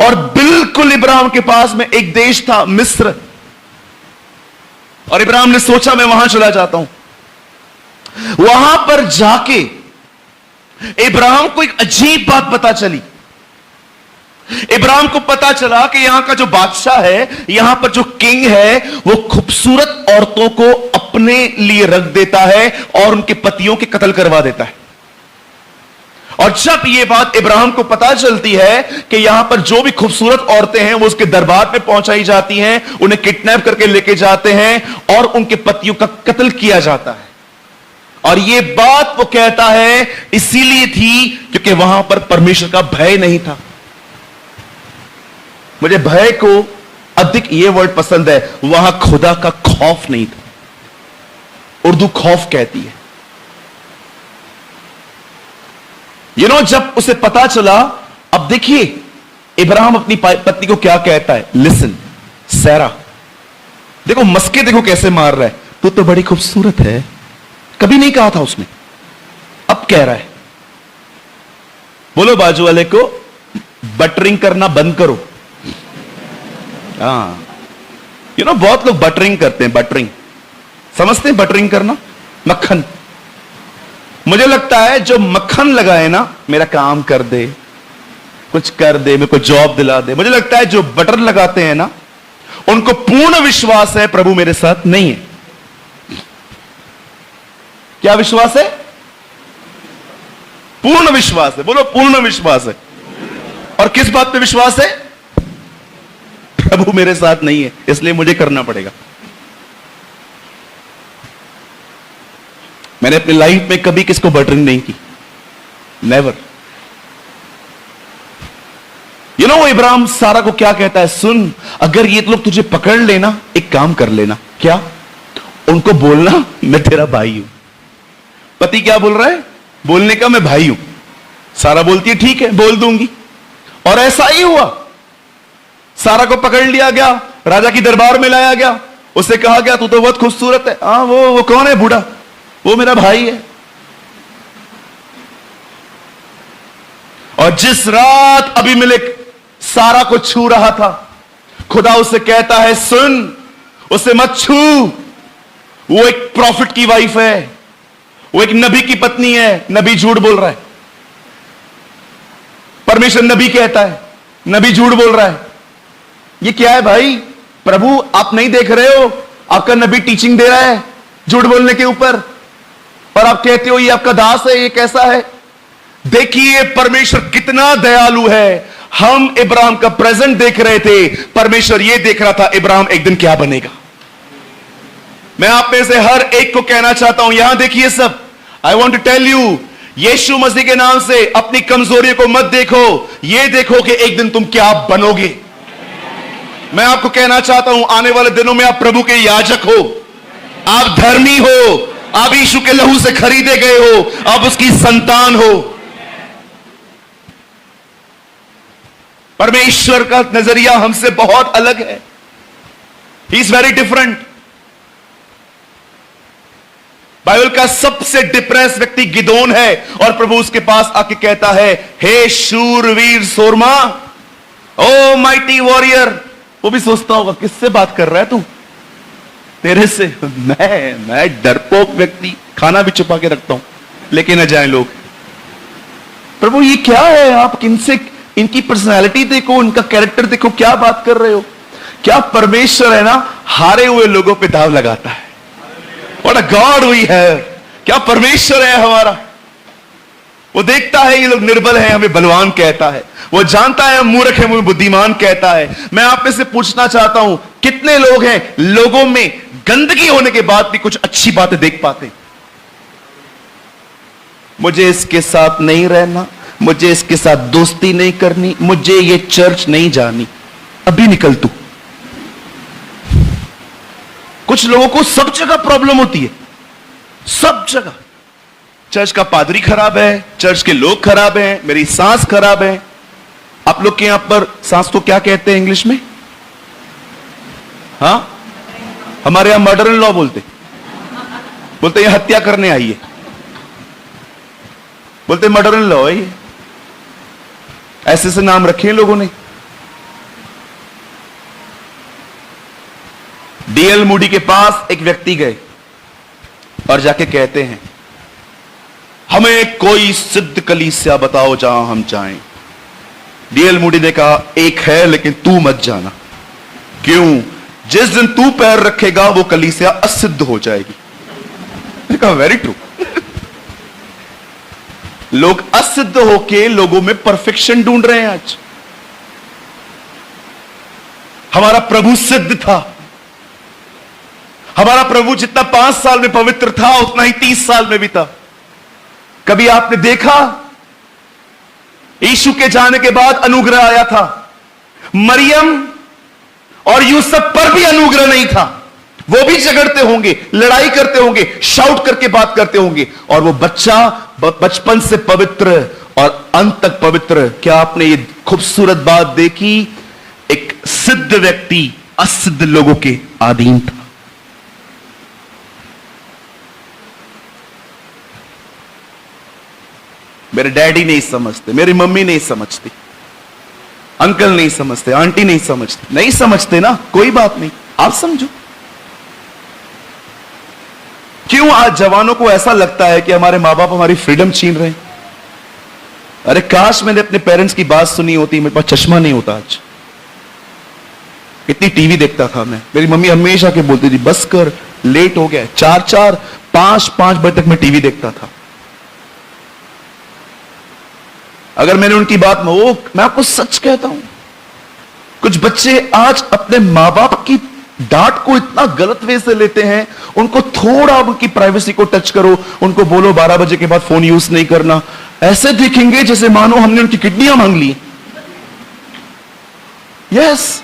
और बिल्कुल इब्राहिम के पास में एक देश था, मिस्र। और इब्राहिम ने सोचा, मैं वहां चला जाता हूं। वहां पर जाके इब्राहिम को एक अजीब बात पता चली। इब्राहिम को पता चला कि यहां का जो बादशाह है, यहां पर जो किंग है, वो खूबसूरत औरतों को अपने लिए रख देता है और उनके पतियों के कत्ल करवा देता है। और जब यह बात इब्राहिम को पता चलती है कि यहां पर जो भी खूबसूरत औरतें हैं वो उसके दरबार में पहुंचाई जाती हैं, उन्हें किडनैप करके लेके जाते हैं और उनके पतियों का कत्ल किया जाता है। और यह बात वो कहता है इसीलिए थी क्योंकि वहां पर परमेश्वर का भय नहीं था। मुझे भय को अधिक यह वर्ड पसंद है, वहां खुदा का खौफ नहीं था। उर्दू खौफ कहती है। जब उसे पता चला, अब देखिए इब्राहिम अपनी पत्नी को क्या कहता है, लिसन सैरा, देखो मस्के देखो कैसे मार रहा है, तू तो बड़ी खूबसूरत है। कभी नहीं कहा था उसने, अब कह रहा है। बोलो बाजू वाले को, बटरिंग करना बंद करो। बहुत लोग बटरिंग करते हैं। बटरिंग समझते हैं? बटरिंग करना, मक्खन। मुझे लगता है जो मक्खन लगाए ना, मेरा काम कर दे, कुछ कर दे, मेरे को जॉब दिला दे, मुझे लगता है जो बटर लगाते हैं ना, उनको पूर्ण विश्वास है प्रभु मेरे साथ नहीं है। क्या विश्वास है? पूर्ण विश्वास है। बोलो पूर्ण विश्वास है। और किस बात पे विश्वास है? प्रभु मेरे साथ नहीं है, इसलिए मुझे करना पड़ेगा। मैंने अपनी लाइफ में कभी किसको बटरिंग नहीं की, नेवर। इब्राहिम सारा को क्या कहता है, सुन, अगर ये लोग तुझे पकड़ लेना, एक काम कर लेना। क्या? उनको बोलना मैं तेरा भाई हूं। पति क्या बोल रहा है? बोलने का मैं भाई हूं। सारा बोलती है ठीक है, बोल दूंगी। और ऐसा ही हुआ। सारा को पकड़ लिया गया, राजा की दरबार में लाया गया, उससे कहा गया तू तो बहुत खूबसूरत है। हाँ, वो कौन है? बूढ़ा, वो मेरा भाई है। और जिस रात अबीमेलेक सारा को छू रहा था, खुदा उसे कहता है सुन, उसे मत छू, वो एक प्रॉफिट की वाइफ है, वो एक नबी की पत्नी है। नबी झूठ बोल रहा है। परमेश्वर नबी कहता है, नबी झूठ बोल रहा है। ये क्या है भाई? प्रभु आप नहीं देख रहे हो, आपका नबी टीचिंग दे रहा है झूठ बोलने के ऊपर, और आप कहते हो ये आपका दास है, ये कैसा है? देखिए परमेश्वर कितना दयालु है। हम इब्राहिम का प्रेजेंट देख रहे थे, परमेश्वर यह देख रहा था इब्राहिम एक दिन क्या बनेगा। मैं आप में से हर एक को कहना चाहता हूं, यहां देखिए सब, I want to tell you, यीशु मसीह के नाम से अपनी कमजोरियों को मत देखो, यह देखो कि एक दिन तुम क्या बनोगे। मैं आपको कहना चाहता हूं, आने वाले दिनों में आप प्रभु के याजक हो, आप धर्मी हो, आप यीशु के लहू से खरीदे गए हो, आप उसकी संतान हो। परमेश्वर का नजरिया हमसे बहुत अलग है। He is very different. Bible का सबसे डिप्रेस व्यक्ति गिदोन है और प्रभु उसके पास आके कहता है, हे शूरवीर सोरमा, ओ माइटी वॉरियर। वो भी सोचता होगा किससे बात कर रहा है तू, तेरे से। मैं डरपोक व्यक्ति, खाना भी छुपा के रखता हूं लेकिन न जाए लोग। प्रभु ये क्या है, आप किनसे, इनकी पर्सनालिटी देखो, इनका कैरेक्टर देखो, क्या बात कर रहे हो। क्या परमेश्वर है ना, हारे हुए लोगों पे दाव लगाता है। What a God we have। क्या परमेश्वर है हमारा। वो देखता है ये लोग निर्बल हैं, हमें बलवान कहता है। वो जानता है हम मूर्ख हैं, हमें बुद्धिमान कहता है। मैं आप में से पूछना चाहता हूं, कितने लोग हैं लोगों में गंदगी होने के बाद भी कुछ अच्छी बातें देख पाते। मुझे इसके साथ नहीं रहना, मुझे इसके साथ दोस्ती नहीं करनी, मुझे ये चर्च नहीं जानी, अभी निकल तू। कुछ लोगों को सब जगह प्रॉब्लम होती है, सब जगह। चर्च का पादरी खराब है, चर्च के लोग खराब हैं, मेरी सांस खराब है। आप लोग के यहां पर सांस को क्या कहते हैं इंग्लिश में? हाँ, हमारे यहां मर्डर इन लॉ बोलते ये हत्या करने आई है, बोलते मर्डर इन लॉ है ये। ऐसे से नाम रखे हैं लोगों ने। डीएल मूडी के पास एक व्यक्ति गए और जाके कहते हैं, हमें कोई सिद्ध कलीसिया बताओ जहां हम जाएं। डीएल मूडी ने कहा, एक है लेकिन तू मत जाना। क्यों? जिस दिन तू पैर रखेगा वो कलीसिया असिद्ध हो जाएगी। मैंने कहा वेरी ट्रू। लोग असिद्ध होके लोगों में परफेक्शन ढूंढ रहे हैं आज। हमारा प्रभु सिद्ध था। हमारा प्रभु जितना 5 साल में पवित्र था उतना ही 30 साल में भी था। कभी आपने देखा यीशु के जाने के बाद अनुग्रह आया था, मरियम और यूसुफ पर भी अनुग्रह नहीं था। वो भी झगड़ते होंगे, लड़ाई करते होंगे, शाउट करके बात करते होंगे, और वो बच्चा बचपन से पवित्र और अंत तक पवित्र। क्या आपने ये खूबसूरत बात देखी? एक सिद्ध व्यक्ति असिद्ध लोगों के अधीन था। मेरे डैडी नहीं समझते, मेरी मम्मी नहीं समझती, अंकल नहीं समझते, आंटी नहीं समझते। नहीं समझते ना, कोई बात नहीं, आप समझो। क्यों आज जवानों को ऐसा लगता है कि हमारे मां बाप हमारी फ्रीडम छीन रहे हैं? अरे काश मैंने अपने पेरेंट्स की बात सुनी होती, मेरे पास चश्मा नहीं होता आज। इतनी टीवी देखता था मैं। मेरी मम्मी हमेशा के बोलती थी, बस कर, लेट हो गया। 4-4, 5-5 बजे तक मैं टीवी देखता था। अगर मैंने उनकी बात में, मैं आपको सच कहता हूं, कुछ बच्चे आज अपने मां बाप की डांट को इतना गलत वे से लेते हैं। उनको थोड़ा उनकी प्राइवेसी को टच करो, उनको बोलो 12 बजे के बाद फोन यूज नहीं करना, ऐसे दिखेंगे जैसे मानो हमने उनकी किडनियां मांग ली। यस,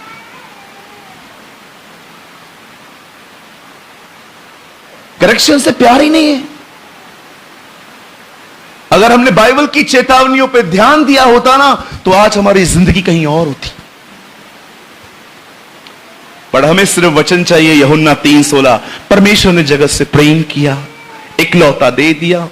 करेक्शन से प्यार ही नहीं है। अगर हमने बाइबल की चेतावनियों पर ध्यान दिया होता ना, तो आज हमारी जिंदगी कहीं और होती। पर हमें सिर्फ वचन चाहिए। यूहन्ना 3:16, परमेश्वर ने जगत से प्रेम किया, इकलौता दे दिया।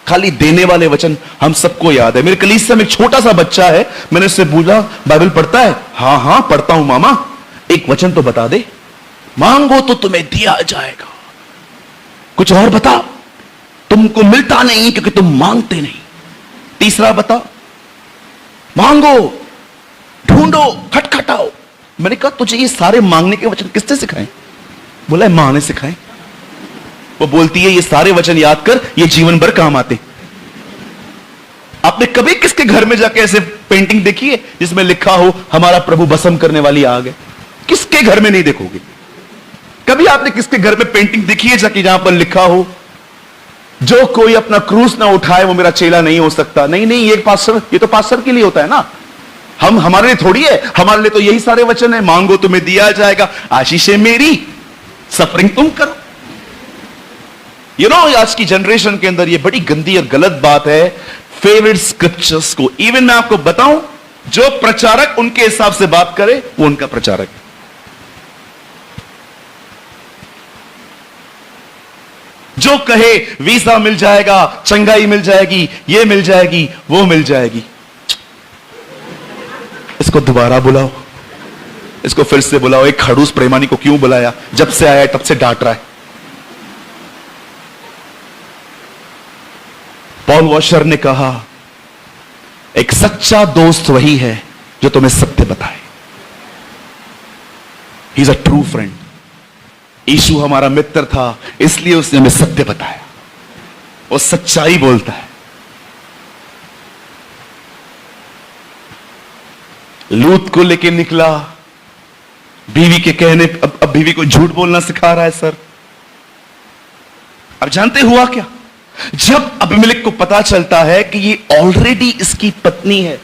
खाली देने वाले वचन हम सबको याद है। मेरे कलीसिया में एक छोटा सा बच्चा है, मैंने उससे पूछा, बाइबल पढ़ता है? हाँ हाँ पढ़ता हूं मामा। एक वचन तो बता दे। मांगो तो तुम्हें दिया जाएगा। कुछ और बता। तुमको मिलता नहीं क्योंकि तुम मांगते नहीं। तीसरा बता। मांगो, ढूंढो, खटखटाओ। मैंने कहा तुझे ये सारे मांगने के वचन किसने सिखाए? बोला मां ने सिखाए। वो बोलती है ये सारे वचन याद कर, ये जीवन भर काम आते। आपने कभी किसके घर में जाके ऐसे पेंटिंग देखी है जिसमें लिखा हो हमारा प्रभु भस्म करने वाली आग है? किसके घर में नहीं देखोगे? कभी आपने किसके घर में पेंटिंग देखी है जाके जहां पर लिखा हो जो कोई अपना क्रूस ना उठाए वो मेरा चेला नहीं हो सकता? नहीं नहीं, ये तो पास्टर के लिए होता है ना। हमारे लिए थोड़ी है। हमारे लिए तो यही सारे वचन है, मांगो तुम्हें दिया जाएगा, आशीषें मेरी, सफरिंग तुम करो। आज की जनरेशन के अंदर ये बड़ी गंदी और गलत बात है, फेवरेट स्क्रिप्चर्स को। इवन मैं आपको बताऊं, जो प्रचारक उनके हिसाब से बात करे वो उनका प्रचारक है। जो कहे वीजा मिल जाएगा, चंगाई मिल जाएगी, ये मिल जाएगी, वो मिल जाएगी, इसको दोबारा बुलाओ, इसको फिर से बुलाओ। एक खड़ूस प्रेमानी को क्यों बुलाया? जब से आया तब से डांट रहा है। पॉल वॉशर ने कहा, एक सच्चा दोस्त वही है जो तुम्हें सत्य बताए। He is a true friend. यीशु हमारा मित्र था, इसलिए उसने हमें सत्य बताया। वो सच्चाई बोलता है। लूत को लेके निकला, बीवी के कहने अब बीवी को झूठ बोलना सिखा रहा है सर। अब जानते हुआ क्या? जब अबीमेलेक को पता चलता है कि ये ऑलरेडी इसकी पत्नी है,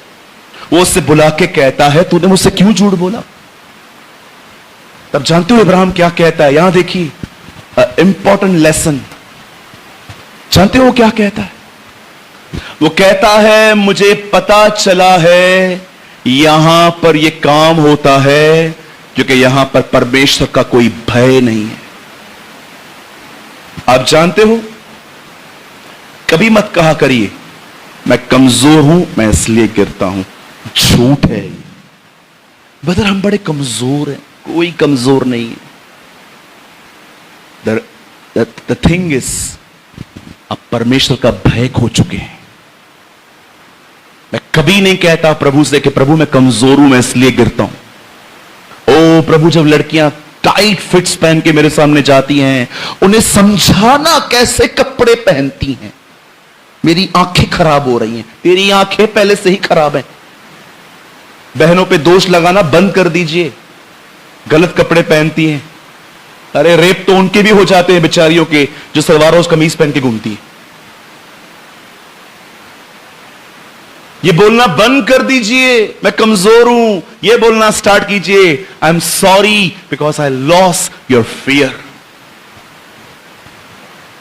वो उससे बुला के कहता है तूने मुझसे क्यों झूठ बोला? तब जानते हो इब्राहिम क्या कहता है? यहां देखिए, इंपॉर्टेंट लेसन। जानते हो क्या कहता है? वो कहता है मुझे पता चला है यहां पर यह काम होता है क्योंकि यहां पर परमेश्वर का कोई भय नहीं है। आप जानते हो, कभी मत कहा करिए मैं कमजोर हूं, मैं इसलिए गिरता हूं। झूठ है ये। बदर हम बड़े कमजोर हैं, कोई कमजोर नहीं है। द थिंग इज, अब परमेश्वर का भय खो चुके हैं। मैं कभी नहीं कहता प्रभु से कि प्रभु मैं कमजोर हूं, मैं इसलिए गिरता हूं। ओ प्रभु, जब लड़कियां टाइट फिट्स पहन के मेरे सामने जाती हैं, उन्हें समझाना कैसे कपड़े पहनती हैं। मेरी आंखें खराब हो रही हैं। तेरी आंखें पहले से ही खराब हैं। बहनों पे दोष लगाना बंद कर दीजिए, गलत कपड़े पहनती हैं। अरे रेप तो उनके भी हो जाते हैं बेचारियों के, जो सलवार रोज कमीज पहन के घूमती है। ये बोलना बंद कर दीजिए मैं कमजोर हूं। ये बोलना स्टार्ट कीजिए, I am sorry because I loss your fear.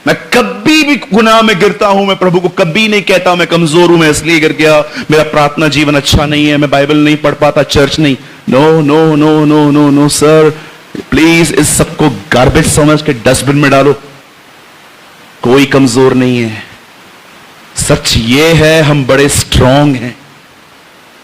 मैं कभी भी गुनाह में गिरता हूं, मैं प्रभु को कभी नहीं कहता मैं कमजोर हूं, मैं इसलिए गिर गया, मेरा प्रार्थना जीवन अच्छा नहीं है, मैं बाइबल नहीं पढ़ पाता, चर्च नहीं। No no no no no no sir, please इस सबको गार्बेज समझ के डस्टबिन में डालो। कोई कमजोर नहीं है। सच ये है हम बड़े स्ट्रांग हैं,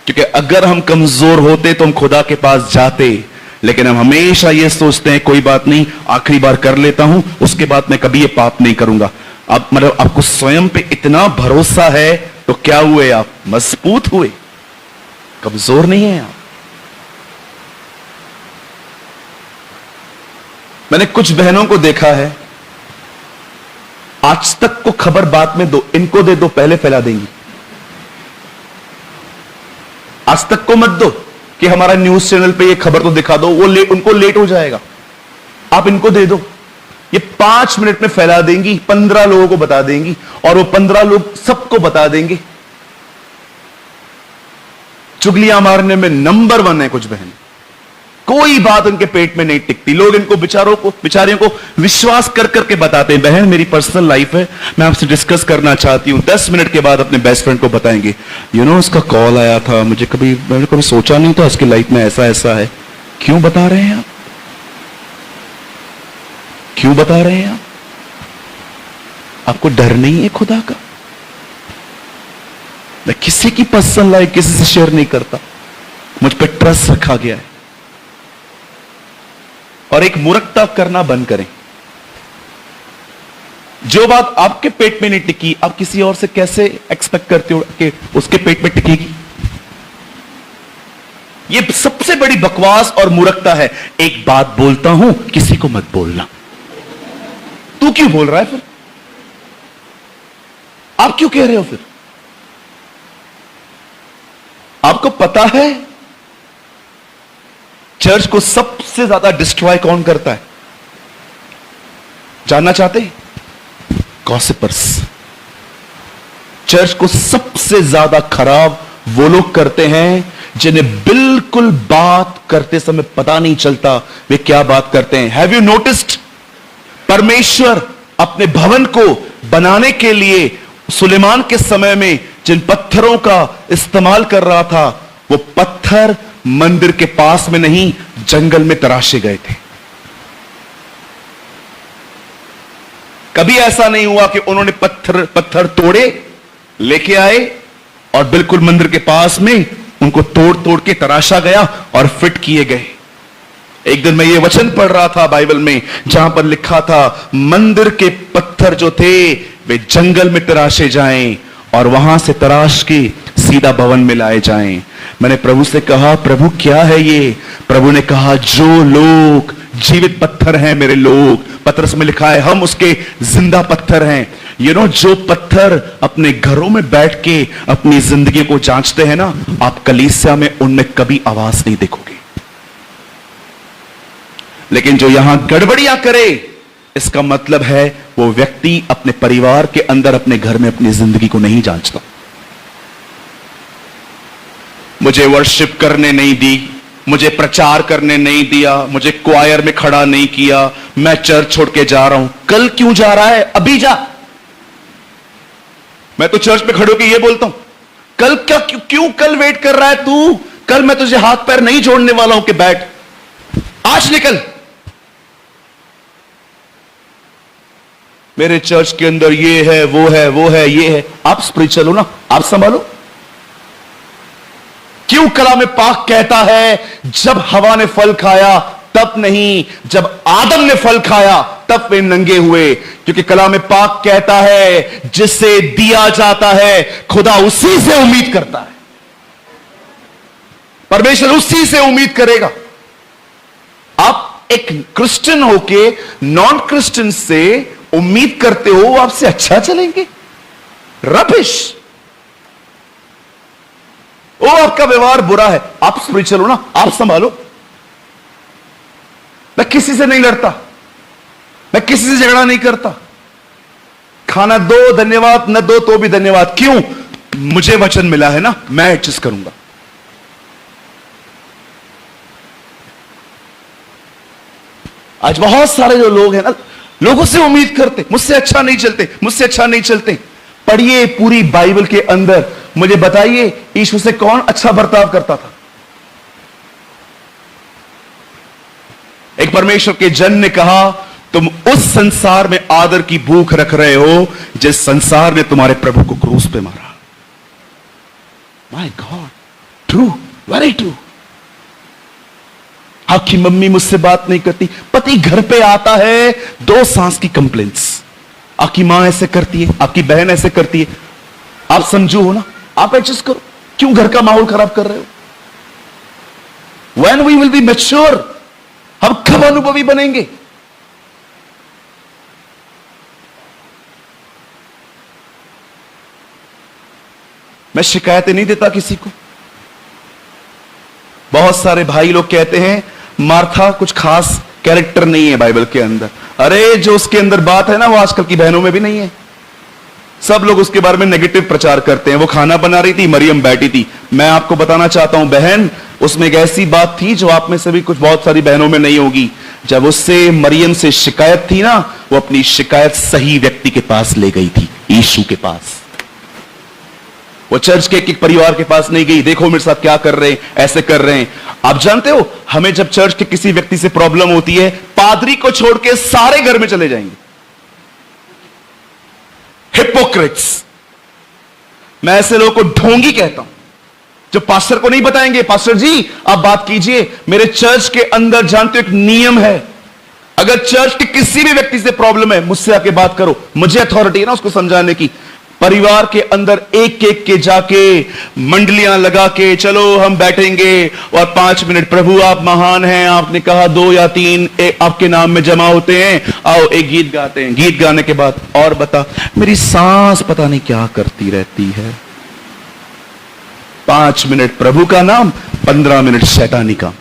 क्योंकि अगर हम कमजोर होते तो हम खुदा के पास जाते, लेकिन हम हमेशा ये सोचते हैं कोई बात नहीं, आखिरी बार कर लेता हूं, उसके बाद मैं कभी ये पाप नहीं करूंगा। अब मतलब आपको स्वयं पे इतना भरोसा है तो क्या हुए? आप मजबूत हुए, कमजोर नहीं है आप। मैंने कुछ बहनों को देखा है, आज तक को खबर बाद में दो, इनको दे दो पहले फैला देंगी। आज तक को मत दो कि हमारा न्यूज चैनल पे ये खबर तो दिखा दो, वो उनको लेट हो जाएगा। आप इनको दे दो, ये 5 मिनट में फैला देंगी, 15 लोगों को बता देंगी, और वो 15 लोग सबको बता देंगे। चुगलियां मारने में नंबर 1 है कुछ बहन। कोई बात उनके पेट में नहीं टिकती। लोग इनको बेचारियों को विश्वास कर करके बताते हैं, बहन मेरी पर्सनल लाइफ है, मैं आपसे डिस्कस करना चाहती हूं। 10 मिनट के बाद अपने बेस्ट फ्रेंड को बताएंगे, उसका कॉल आया था, मैंने कभी सोचा नहीं था उसकी लाइफ में ऐसा ऐसा है। क्यों बता रहे हैं आप? क्यों बता रहे हैं आप? आपको डर नहीं है खुदा का? मैं किसी की पर्सनल लाइफ किसी से शेयर नहीं करता, मुझ पर ट्रस्ट रखा गया है। और एक मूर्खता करना बंद करें। जो बात आपके पेट में नहीं टिकी, आप किसी और से कैसे एक्सपेक्ट करते हो कि उसके पेट में टिकेगी? ये सबसे बड़ी बकवास और मूर्खता है। एक बात बोलता हूं, किसी को मत बोलना। तू क्यों बोल रहा है फिर? आप क्यों कह रहे हो फिर? आप आपको पता है चर्च को सबसे ज्यादा डिस्ट्रॉय कौन करता है? जानना चाहते? गॉसिपर्स। चर्च को सबसे ज्यादा खराब वो लोग करते हैं जिन्हें बिल्कुल बात करते समय पता नहीं चलता वे क्या बात करते हैं। Have you noticed? परमेश्वर अपने भवन को बनाने के लिए सुलेमान के समय में जिन पत्थरों का इस्तेमाल कर रहा था, वो पत्थर मंदिर के पास में नहीं, जंगल में तराशे गए थे। कभी ऐसा नहीं हुआ कि उन्होंने पत्थर तोड़े, लेके आए और बिल्कुल मंदिर के पास में उनको तोड़ तोड़ के तराशा गया और फिट किए गए। एक दिन मैं ये वचन पढ़ रहा था बाइबल में, जहां पर लिखा था मंदिर के पत्थर जो थे वे जंगल में तराशे जाएं और वहां से तराश के सीधा भवन में लाए जाएं। मैंने प्रभु से कहा, प्रभु क्या है ये? प्रभु ने कहा, जो लोग जीवित पत्थर हैं मेरे लोग, पत्रस में लिखा है हम उसके जिंदा पत्थर हैं। जो पत्थर अपने घरों में बैठ के अपनी जिंदगी को जांचते हैं ना, आप कलीसिया में उनमें कभी आवाज नहीं देखोगे। लेकिन जो यहां गड़बड़ियां करे, इसका मतलब है वो व्यक्ति अपने परिवार के अंदर, अपने घर में अपनी जिंदगी को नहीं जांचता। मुझे वर्शिप करने नहीं दी, मुझे प्रचार करने नहीं दिया, मुझे क्वायर में खड़ा नहीं किया, मैं चर्च छोड़ के जा रहा हूं। कल क्यों जा रहा है? अभी जा। मैं तो चर्च में खड़े होकर ये बोलता हूं, कल क्या क्यों कल वेट कर रहा है तू? कल मैं तुझे हाथ पैर नहीं जोड़ने वाला हूं कि बैठ, आज निकल। मेरे चर्च के अंदर ये है, वो है, वो है, ये है। आप स्पिरिचुअल हो ना, आप संभालो। क्यों कलाम पाक कहता है जब हवा ने फल खाया तब नहीं, जब आदम ने फल खाया तब वे नंगे हुए? क्योंकि कलाम पाक कहता है जिसे दिया जाता है खुदा उसी से उम्मीद करता है। परमेश्वर उसी से उम्मीद करेगा। आप एक क्रिश्चियन होके नॉन क्रिश्चियन से उम्मीद करते हो वो आपसे अच्छा चलेंगे? रबिश। वो आपका व्यवहार बुरा है। आप स्पिरिचुअल हो ना, आप संभालो। मैं किसी से नहीं लड़ता, मैं किसी से झगड़ा नहीं करता। खाना दो धन्यवाद, न दो तो भी धन्यवाद। क्यों? मुझे वचन मिला है ना, मैं एडजस्ट करूंगा। आज बहुत सारे जो लोग हैं ना, लोगों से उम्मीद करते, मुझसे अच्छा नहीं चलते, मुझसे अच्छा नहीं चलते। पढ़िए पूरी बाइबल के अंदर, मुझे बताइए ईश्वर से कौन अच्छा बर्ताव करता था? एक परमेश्वर के जन ने कहा, तुम उस संसार में आदर की भूख रख रहे हो जिस संसार ने तुम्हारे प्रभु को क्रूस पे मारा। My God, true, very true. आपकी मम्मी मुझसे बात नहीं करती, पति घर पे आता है, 2 सांस की कंप्लेंट्स। आपकी मां ऐसे करती है, आपकी बहन ऐसे करती है। आप समझो हो ना, आप एडजस्ट करो। क्यों घर का माहौल खराब कर रहे हो? When we will be mature, हम कब अनुभवी बनेंगे? मैं शिकायतें नहीं देता किसी को। बहुत सारे भाई लोग कहते हैं मार्था कुछ खास कैरेक्टर नहीं है बाइबल के अंदर। अरे जो उसके अंदर बात है ना, वो आजकल की बहनों में भी नहीं है। सब लोग उसके बारे में नेगेटिव प्रचार करते हैं। वो खाना बना रही थी, मरियम बैठी थी। मैं आपको बताना चाहता हूं बहन, उसमें एक ऐसी बात थी जो आप में से भी कुछ बहुत सारी बहनों में नहीं होगी। जब उससे मरियम से शिकायत थी ना, वो अपनी शिकायत सही व्यक्ति के पास ले गई थी, यीशु के पास। वो चर्च के एक परिवार के पास नहीं गई, देखो मेरे साथ क्या कर रहे हैं, ऐसे कर रहे हैं। आप जानते हो, हमें जब चर्च के किसी व्यक्ति से प्रॉब्लम होती है, पादरी को छोड़ के सारे घर में चले जाएंगे। हिपोक्रेट्स। मैं ऐसे लोगों को ढोंगी कहता हूं, जो पास्टर को नहीं बताएंगे, पास्टर जी आप बात कीजिए। मेरे चर्च के अंदर जानते हो एक नियम है, अगर चर्च के किसी भी व्यक्ति से प्रॉब्लम है, मुझसे आके बात करो। मुझे अथॉरिटी है ना उसको समझाने की। परिवार के अंदर एक एक के जाके मंडलियां लगा के, चलो हम बैठेंगे और 5 मिनट, प्रभु आप महान हैं, आपने कहा 2 या 3 आपके नाम में जमा होते हैं, आओ एक गीत गाते हैं। गीत गाने के बाद और बता, मेरी सांस पता नहीं क्या करती रहती है। 5 मिनट प्रभु का नाम, 15 मिनट शैतानी काम।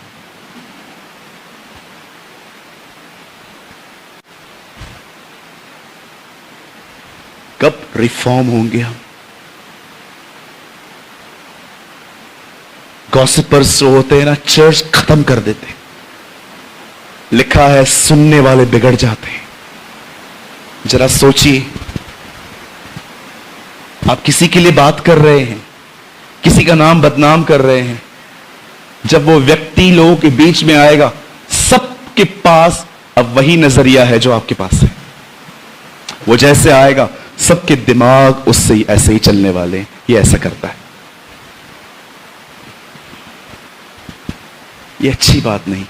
कब रिफॉर्म होंगे हम? गॉसिपर्स जो होते हैं ना, चर्च खत्म कर देते हैं। लिखा है सुनने वाले बिगड़ जाते हैं। जरा सोचिए, आप किसी के लिए बात कर रहे हैं, किसी का नाम बदनाम कर रहे हैं, जब वो व्यक्ति लोगों के बीच में आएगा, सबके पास अब वही नजरिया है जो आपके पास है। वो जैसे आएगा, सबके दिमाग उससे ही ऐसे ही चलने वाले हैं। ये ऐसा करता है। ये अच्छी बात नहीं।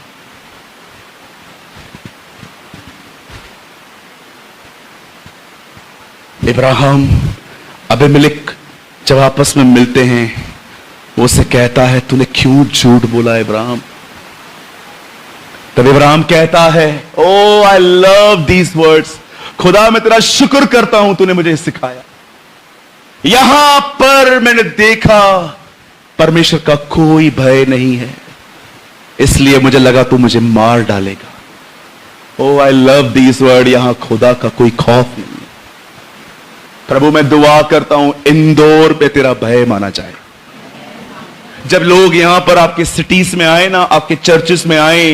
इब्राहिम अबीमेलेक जब आपस में मिलते हैं, वो उसे कहता है तूने क्यों झूठ बोला इब्राहिम? तब इब्राहिम कहता है, ओ आई लव दीज वर्ड्स, खुदा मैं तेरा शुक्र करता हूं तूने मुझे सिखाया। यहां पर मैंने देखा परमेश्वर का कोई भय नहीं है, इसलिए मुझे लगा तू मुझे मार डालेगा। ओ आई लव दीज वर्ड, यहां खुदा का कोई खौफ नहीं है। प्रभु मैं दुआ करता हूं इंदौर पे तेरा भय माना जाए। जब लोग यहां पर आपके सिटीज में आए ना, आपके चर्चेस में आए,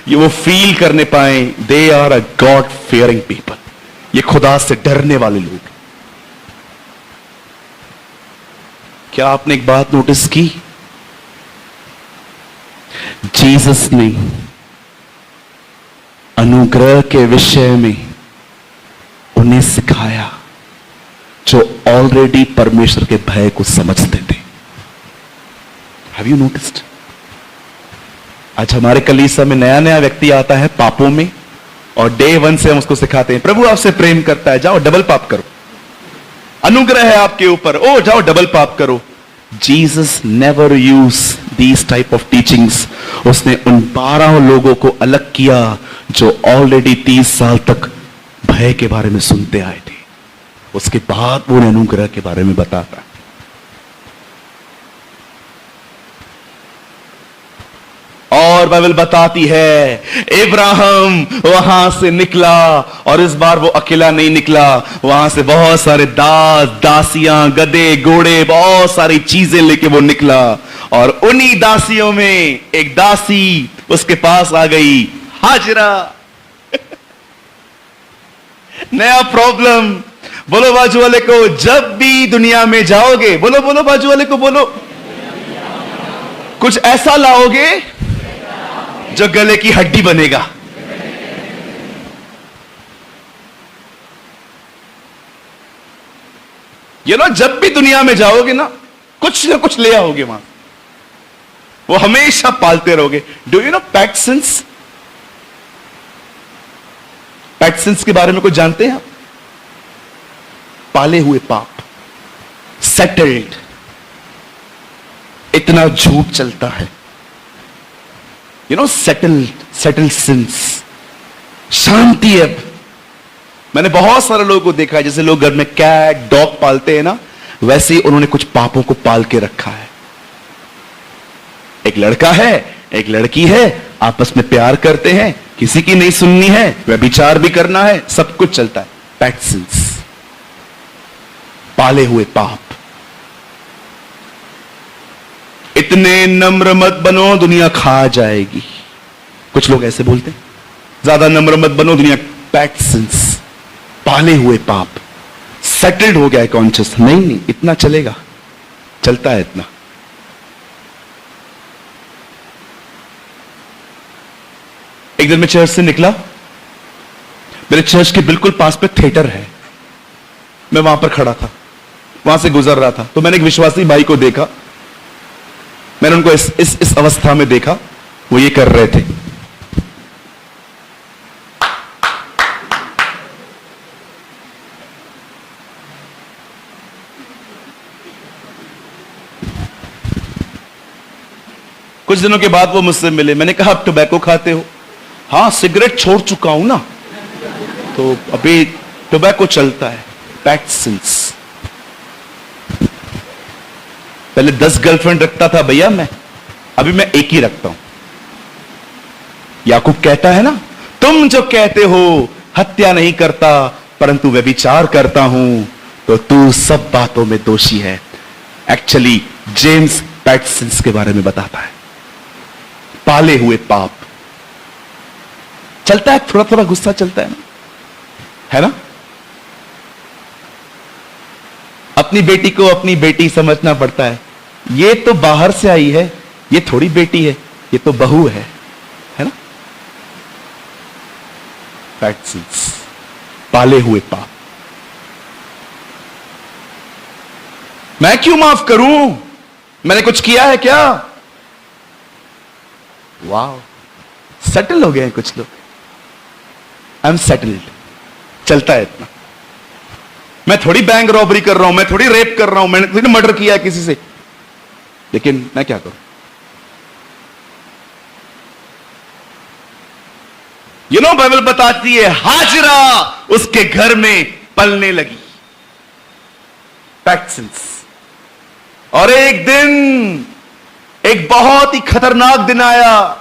ये वो फील करने पाए they are a God fearing people. ये खुदा से डरने वाले लोग। क्या आपने एक बात नोटिस की? जीसस ने अनुग्रह के विषय में उन्हें सिखाया जो ऑलरेडी परमेश्वर के भय को समझते थे। Have you noticed? आज हमारे कलीसिया में नया नया व्यक्ति आता है पापों में, और डे 1 से हम उसको सिखाते हैं प्रभु आपसे प्रेम करता है, जाओ डबल पाप करो, अनुग्रह है आपके ऊपर, ओ जाओ डबल पाप करो। Jesus never use these type of teachings. उसने उन 12 लोगों को अलग किया जो ऑलरेडी 30 साल तक भय के बारे में सुनते आए थे। उसके बाद वो अनुग्रह के बारे में बताता है। और बाइबल बताती है इब्राहिम वहां से निकला, और इस बार वो अकेला नहीं निकला, वहां से बहुत सारे दास दासियां गधे घोड़े बहुत सारी चीजें लेके वो निकला। और उन्हीं दासियों में एक दासी उसके पास आ गई, हाजिरा। नया प्रॉब्लम। बोलो बाजू वाले को, जब भी दुनिया में जाओगे, बोलो बोलो बाजू वाले को बोलो, कुछ ऐसा लाओगे जो गले की हड्डी बनेगा। ये ना, जब भी दुनिया में जाओगे ना कुछ ले आओगे वहां, वो हमेशा पालते रहोगे। डू यू नो पैटसन्स? पैटसन्स के बारे में कुछ जानते हैं आप? पाले हुए पाप, सेटल्ड। इतना झूठ चलता है, यू नो, सेटल्ड सिंस। शांति। अब मैंने बहुत सारे लोगों को देखा है, जैसे लोग घर में कैट डॉग पालते हैं ना, वैसे ही उन्होंने कुछ पापों को पाल के रखा है। एक लड़का है, एक लड़की है, आपस में प्यार करते हैं, किसी की नहीं सुननी है, व्यभिचार भी करना है, सब कुछ चलता है। पैट सिंस, पाले हुए पाप। इतने नम्र मत बनो, दुनिया खा जाएगी। कुछ लोग ऐसे बोलते हैं, ज्यादा नम्र मत बनो, दुनिया। पैट सिंस, पाले हुए पाप। सेटल्ड हो गया है कॉन्शियस, नहीं इतना चलेगा, चलता है इतना। एक दिन मैं चर्च से निकला, मेरे चर्च के बिल्कुल पास पे थिएटर है, मैं वहां पर खड़ा था, वहां से गुजर रहा था, तो मैंने एक विश्वासी भाई को देखा। मैंने उनको इस अवस्था में देखा, वो ये कर रहे थे। कुछ दिनों के बाद वो मुझसे मिले, मैंने कहा आप टोबैको खाते हो? हाँ, सिगरेट छोड़ चुका हूं ना, तो अभी टोबैको चलता है। PAT since. पहले 10 गर्लफ्रेंड रखता था भैया मैं, अभी मैं एक ही रखता हूं। याकूब कहता है ना, तुम जो कहते हो हत्या नहीं करता परंतु व्यभिचार करता हूं, तो तू सब बातों में दोषी है। एक्चुअली जेम्स पैटसन्स के बारे में बताता है, पाले हुए पाप। चलता है, थोड़ा थोड़ा गुस्सा चलता है ना? अपनी बेटी को अपनी बेटी समझना पड़ता है। ये तो बाहर से आई है, ये थोड़ी बेटी है, ये तो बहू है ना? पैटसन्स, पाले हुए पाप। मैं क्यों माफ करूं? मैंने कुछ किया है क्या? वाह, सेटल हो गए हैं कुछ लोग। आई एम सेटल्ड, चलता है इतना। मैं थोड़ी बैंक रॉबरी कर रहा हूं, मैं थोड़ी रेप कर रहा हूं, मैंने थोड़ी मर्डर किया है किसी से, लेकिन मैं क्या करूं? बाइबल बताती है हाजिरा उसके घर में पलने लगी। पैटसन्स। और एक दिन, एक बहुत ही खतरनाक दिन आया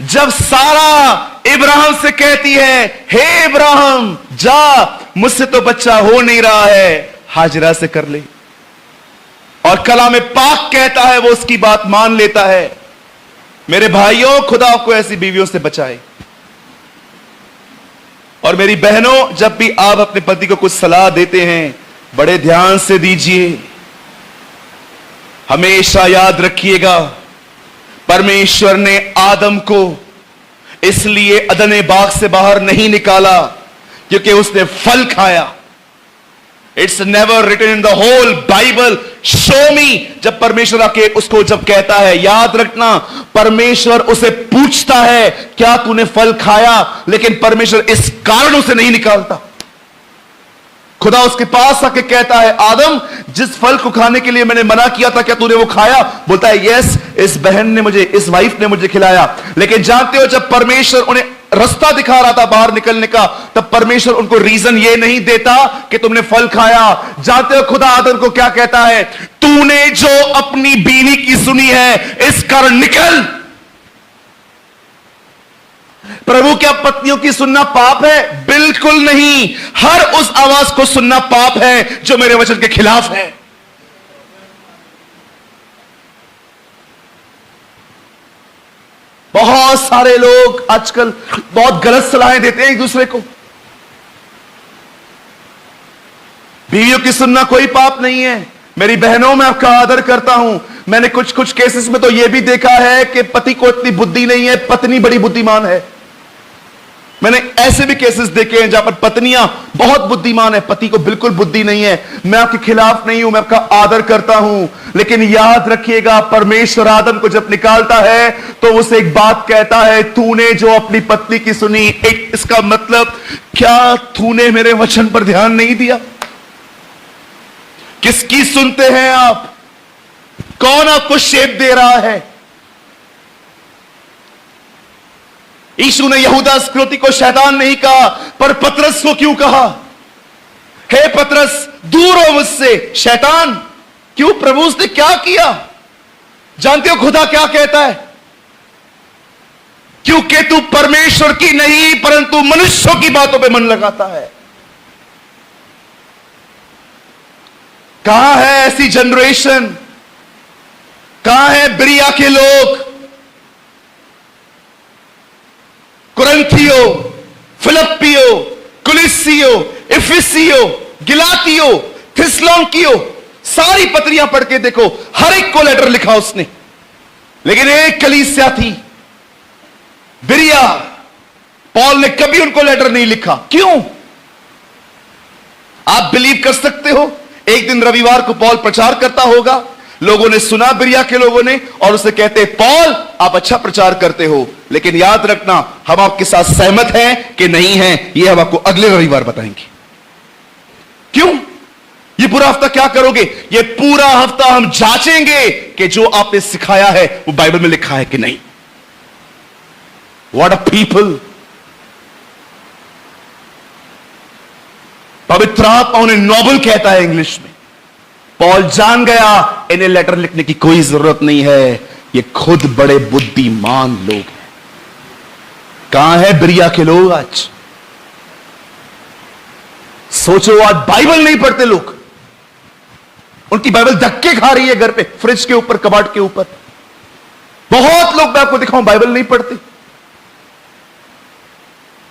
जब सारा इब्राहिम से कहती है, हे इब्राहिम जा, मुझसे तो बच्चा हो नहीं रहा है, हाजिरा से कर ले। और कलाम पाक कहता है, वो उसकी बात मान लेता है। मेरे भाइयों, खुदा को ऐसी बीवियों से बचाए। और मेरी बहनों, जब भी आप अपने पति को कुछ सलाह देते हैं, बड़े ध्यान से दीजिए। हमेशा याद रखिएगा, परमेश्वर ने आदम को इसलिए अदन बाग से बाहर नहीं निकाला क्योंकि उसने फल खाया। It's never written in the whole Bible, show me. जब परमेश्वर आके उसको जब कहता है, याद रखना, परमेश्वर उसे पूछता है क्या तूने फल खाया, लेकिन परमेश्वर इस कारण उसे नहीं निकालता। खुदा उसके पास आके कहता है, आदम जिस फल को खाने के लिए मैंने मना किया था, क्या तूने वो खाया? बोलता है यस, इस बहन ने मुझे, इस वाइफ ने मुझे खिलाया। लेकिन जानते हो, जब परमेश्वर उन्हें रास्ता दिखा रहा था बाहर निकलने का, तब परमेश्वर उनको रीजन ये नहीं देता कि तुमने फल खाया। जानते हो खुदा आदम को क्या कहता है? तूने जो अपनी बीवी की सुनी है, इस कारण निकल। प्रभु, क्या पत्नियों की सुनना पाप है? बिल्कुल नहीं। हर उस आवाज को सुनना पाप है जो मेरे वचन के खिलाफ है। बहुत सारे लोग आजकल बहुत गलत सलाहें देते हैं एक दूसरे को। बीवियों की सुनना कोई पाप नहीं है। मेरी बहनों, मैं आपका आदर करता हूं। मैंने कुछ कुछ केसेस में तो यह भी देखा है कि पति को इतनी बुद्धि नहीं है, पत्नी बड़ी बुद्धिमान है। मैंने ऐसे भी केसेस देखे हैं जहां पर पत्नियां बहुत बुद्धिमान है, पति को बिल्कुल बुद्धि नहीं है। मैं आपके खिलाफ नहीं हूं, मैं आपका आदर करता हूं। लेकिन याद रखिएगा, परमेश्वर आदम को जब निकालता है तो उसे एक बात कहता है, तूने जो अपनी पत्नी की सुनी। इसका मतलब क्या तूने मेरे वचन पर ध्यान नहीं दिया? किसकी सुनते हैं आप? कौन आपको शेप दे रहा है? यीशु ने यहूदा इस्करियोती को शैतान नहीं कहा, पर पतरस को क्यों कहा? हे पतरस, दूर हो मुझसे शैतान। क्यों? प्रभु उसने क्या किया? जानते हो खुदा क्या कहता है? क्योंकि तू परमेश्वर की नहीं परंतु मनुष्यों की बातों पे मन लगाता है। कहां है ऐसी जनरेशन? कहां है बिरिया के लोग? कुरंथियो, फिलिप्पियो, कुलिसियो, इफिसियो, गिलातियो, थिस्सलुनीकियो, सारी पत्रियां पढ़ के देखो, हर एक को लेटर लिखा उसने। लेकिन एक कलीसिया थी बिरिया, पॉल ने कभी उनको लेटर नहीं लिखा। क्यों? आप बिलीव कर सकते हो, एक दिन रविवार को पॉल प्रचार करता होगा, लोगों ने सुना, बिरिया के लोगों ने, और उसे कहते, पॉल आप अच्छा प्रचार करते हो, लेकिन याद रखना हम आपके साथ सहमत हैं कि नहीं हैं, यह हम आपको अगले रविवार बताएंगे। क्यों? ये पूरा हफ्ता क्या करोगे? ये पूरा हफ्ता हम जांचेंगे कि जो आपने सिखाया है वो बाइबल में लिखा है कि नहीं। What a people! पवित्र आत्मा उन्हें नोबल कहता है इंग्लिश में। पॉल जान गया इन्हें लेटर लिखने की कोई जरूरत नहीं है, ये खुद बड़े बुद्धिमान लोग हैं। कहां है बिरिया के लोग आज? सोचो, आज बाइबल नहीं पढ़ते लोग, उनकी बाइबल धक्के खा रही है घर पे, फ्रिज के ऊपर, कबाड़ के ऊपर। बहुत लोग, मैं आपको दिखाऊं, बाइबल नहीं पढ़ते।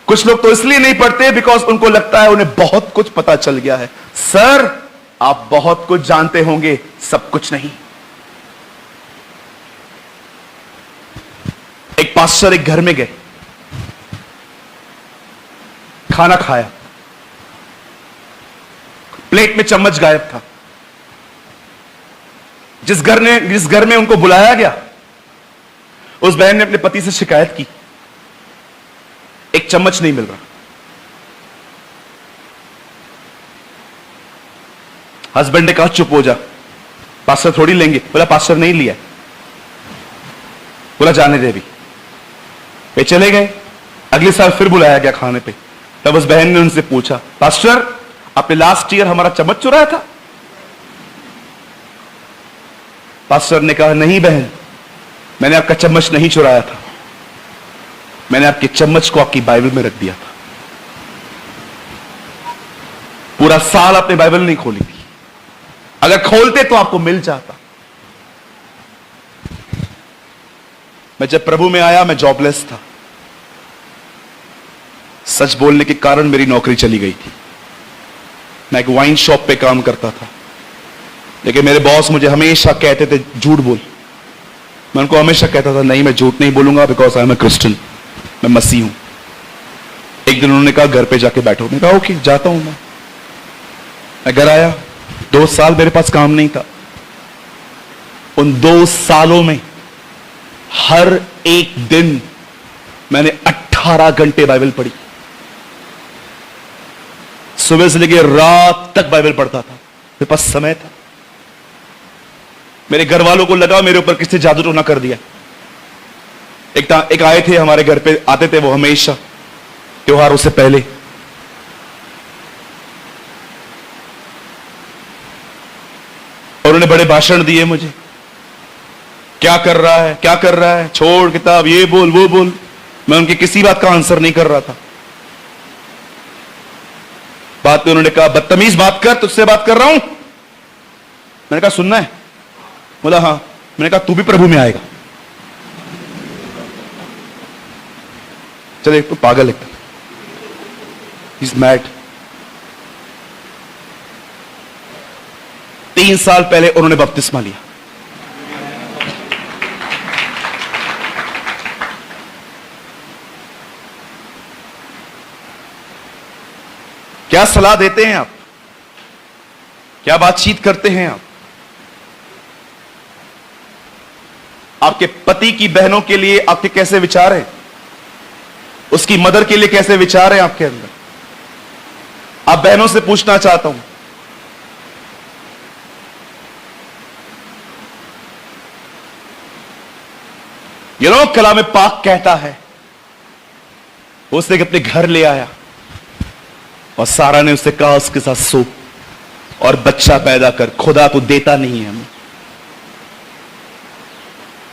कुछ लोग तो इसलिए नहीं पढ़ते बिकॉज उनको लगता है उन्हें बहुत कुछ पता चल गया है। सर, आप बहुत कुछ जानते होंगे, सब कुछ नहीं। एक पास्टर एक घर में गए, खाना खाया, प्लेट में चम्मच गायब था। जिस घर में उनको बुलाया गया, उस बहन ने अपने पति से शिकायत की, एक चम्मच नहीं मिल रहा। हस्बैंड ने कहा चुप हो जा, पास्टर थोड़ी लेंगे। बोला पास्टर नहीं लिया। बोला जाने दे भी। वे चले गए। अगले साल फिर बुलाया गया खाने पे। तब उस बहन ने उनसे पूछा, पास्टर आपने लास्ट ईयर हमारा चम्मच चुराया था? पास्टर ने कहा नहीं बहन, मैंने आपका चम्मच नहीं चुराया था, मैंने आपके चम्मच को आपकी बाइबल में रख दिया था। पूरा साल आपने बाइबल नहीं खोली थी, अगर खोलते तो आपको मिल जाता। मैं जब प्रभु में आया, मैं जॉबलेस था। सच बोलने के कारण मेरी नौकरी चली गई थी। मैं एक वाइन शॉप पे काम करता था, लेकिन मेरे बॉस मुझे हमेशा कहते थे झूठ बोल। मैं उनको हमेशा कहता था नहीं, मैं झूठ नहीं बोलूंगा because I am a Christian, मैं मसीह हूं। एक दिन उन्होंने कहा घर पे जाके बैठो। मैं कहा ओके, जाता हूं। मैं घर आया, 2 साल मेरे पास काम नहीं था। उन 2 सालों में हर एक दिन मैंने 18 घंटे बाइबल पढ़ी। सुबह से लेकर रात तक बाइबल पढ़ता था, मेरे पास समय था। मेरे घर वालों को लगा मेरे ऊपर किसी जादू टोना कर दिया। एक आए थे हमारे घर पे, आते थे वो हमेशा त्योहारों से पहले। और उन्होंने बड़े भाषण दिए मुझे, क्या कर रहा है, क्या कर रहा है, छोड़ किताब, ये बोल वो बोल। मैं उनकी किसी बात का आंसर नहीं कर रहा था। बात में उन्होंने कहा बदतमीज बात कर, तुझसे बात कर रहा हूं। मैंने कहा सुनना है? बोला हाँ। मैंने कहा तू भी प्रभु में आएगा। चले, तो पागल है, इज मैड। 3 साल पहले उन्होंने बपतिस्मा लिया। क्या सलाह देते हैं आप? क्या बातचीत करते हैं आप? आपके पति की बहनों के लिए आपके कैसे विचार हैं? उसकी मदर के लिए कैसे विचार हैं आपके अंदर? आप बहनों से पूछना चाहता हूं, कलाम पाक कहता है उसने अपने घर ले आया और सारा ने उससे कहा उसके साथ सो और बच्चा पैदा कर, खुदा तो देता नहीं है हमें।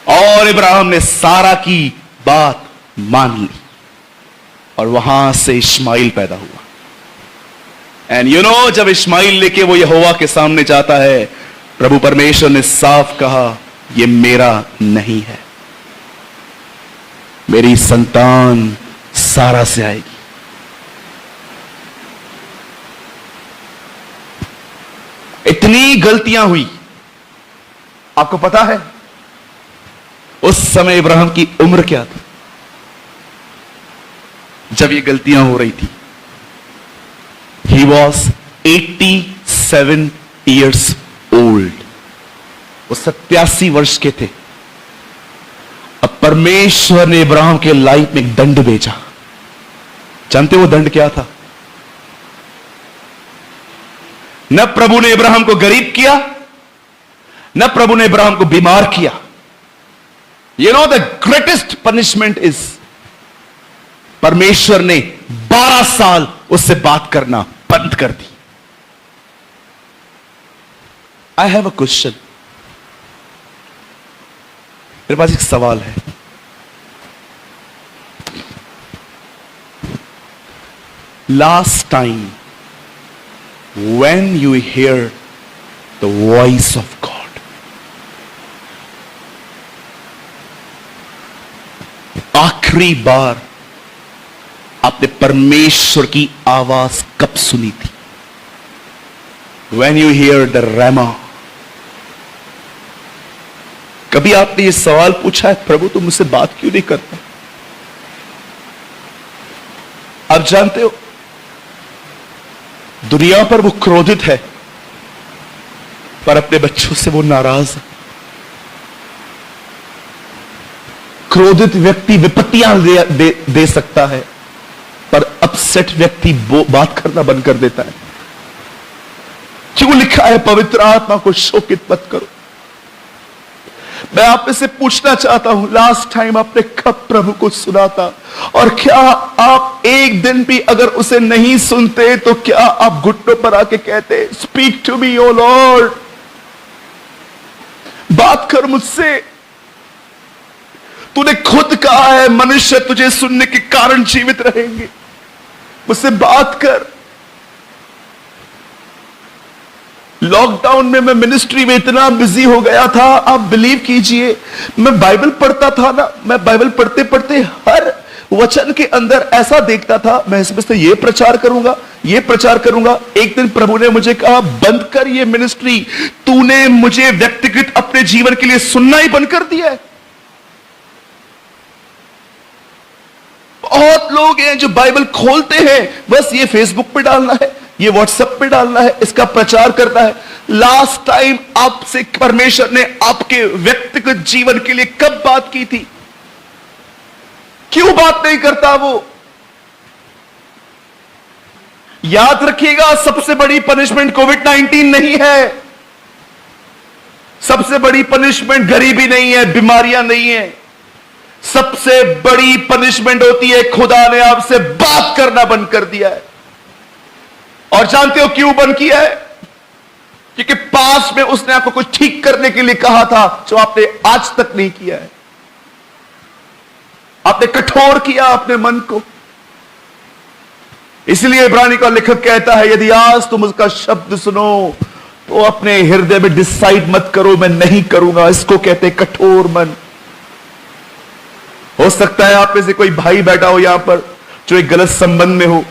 और इब्राहिम ने सारा की बात मान ली और वहां से इस्माइल पैदा हुआ। एंड जब इस्माइल लेके वो यहोवा के सामने जाता है, प्रभु परमेश्वर ने साफ कहा ये मेरा नहीं है, मेरी संतान सारा से आएगी। इतनी गलतियां हुई। आपको पता है उस समय इब्राहिम की उम्र क्या थी जब ये गलतियां हो रही थी? He was 87 years old। वो 87 वर्ष के थे। अब परमेश्वर ने इब्राहिम के लाइफ में एक दंड भेजा। जानते हो वो दंड क्या था? न प्रभु ने इब्राहिम को गरीब किया, न प्रभु ने इब्राहिम को बीमार किया। द ग्रेटेस्ट पनिशमेंट इज, परमेश्वर ने 12 साल उससे बात करना बंद कर दी। I have a question. मेरे पास एक सवाल है, last time when you here the voice of God, आखिरी बार आपने परमेश्वर की आवाज कब सुनी थी? When you hear the Rama, कभी आपने ये सवाल पूछा है, प्रभु तुम मुझसे बात क्यों नहीं करता? आप जानते हो दुनिया पर वो क्रोधित है, पर अपने बच्चों से वो नाराज है। क्रोधित व्यक्ति विपत्तियां दे सकता है, पर अपसेट व्यक्ति बात करना बंद कर देता है। क्यों लिखा है पवित्र आत्मा को शोकित मत करो? मैं आप में से पूछना चाहता हूं, लास्ट टाइम आपने कब प्रभु को सुना था? और क्या आप एक दिन भी अगर उसे नहीं सुनते तो क्या आप घुटनों पर आके कहते, speak to me O Lord, बात कर मुझसे। तूने खुद कहा है मनुष्य तुझे सुनने के कारण जीवित रहेंगे, मुझसे बात कर। लॉकडाउन में मैं मिनिस्ट्री में इतना बिजी हो गया था, आप बिलीव कीजिए, मैं बाइबल पढ़ता था ना, मैं बाइबल पढ़ते पढ़ते हर वचन के अंदर ऐसा देखता था, मैं इसमें से ये प्रचार करूंगा, ये प्रचार करूंगा। एक दिन प्रभु ने मुझे कहा, बंद कर ये मिनिस्ट्री, तूने मुझे व्यक्तिगत अपने जीवन के लिए सुनना ही बंद कर दिया है। बहुत लोग हैं जो बाइबल खोलते हैं, बस ये फेसबुक पे डालना है, ये व्हाट्सएप पे डालना है, इसका प्रचार करना है। लास्ट टाइम आपसे परमेश्वर ने आपके व्यक्तिगत जीवन के लिए कब बात की थी? क्यों बात नहीं करता वो? याद रखिएगा, सबसे बड़ी पनिशमेंट कोविड-19 नहीं है, सबसे बड़ी पनिशमेंट गरीबी नहीं है, बीमारियां नहीं है। सबसे बड़ी पनिशमेंट होती है खुदा ने आपसे बात करना बंद कर दिया है। और जानते हो क्यों बंद किया है? क्योंकि पास में उसने आपको कुछ ठीक करने के लिए कहा था जो आपने आज तक नहीं किया है। आपने कठोर किया अपने मन को। इसलिए इब्रानी का लेखक कहता है, यदि आज तुम उसका शब्द सुनो तो अपने हृदय में डिसाइड मत करो मैं नहीं करूंगा। इसको कहते कठोर मन। हो सकता है आप में से कोई भाई बैठा हो यहां पर जो एक गलत संबंध में हो,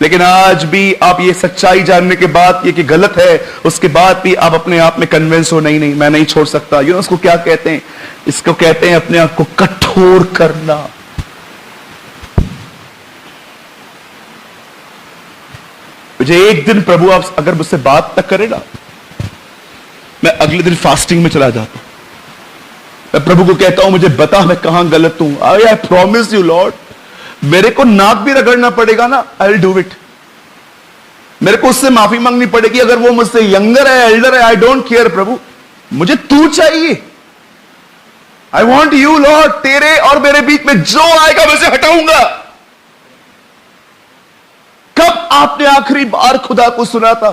लेकिन आज भी आप ये सच्चाई जानने के बाद ये कि गलत है, उसके बाद भी आप अपने आप में कन्विंस हो, नहीं मैं नहीं छोड़ सकता। ये उसको क्या कहते हैं? इसको कहते हैं अपने आप को कठोर करना। मुझे एक दिन प्रभु आप अगर मुझसे बात तक करे ना, मैं अगले दिन फास्टिंग में चला जाता हूं। मैं प्रभु को कहता हूं मुझे बता मैं कहां गलत हूं। आई प्रॉमिस यू लॉर्ड, मेरे को नाक भी रगड़ना पड़ेगा ना, आई विल डू इट। मेरे को उससे माफी मांगनी पड़ेगी अगर वो मुझसे यंगर है, एल्डर है, आई डोंट केयर प्रभु, मुझे तू चाहिए। I want you Lord. तेरे और मेरे बीच में जो आएगा मैं उसे हटाऊंगा। कब आपने आखिरी बार खुदा को सुना था?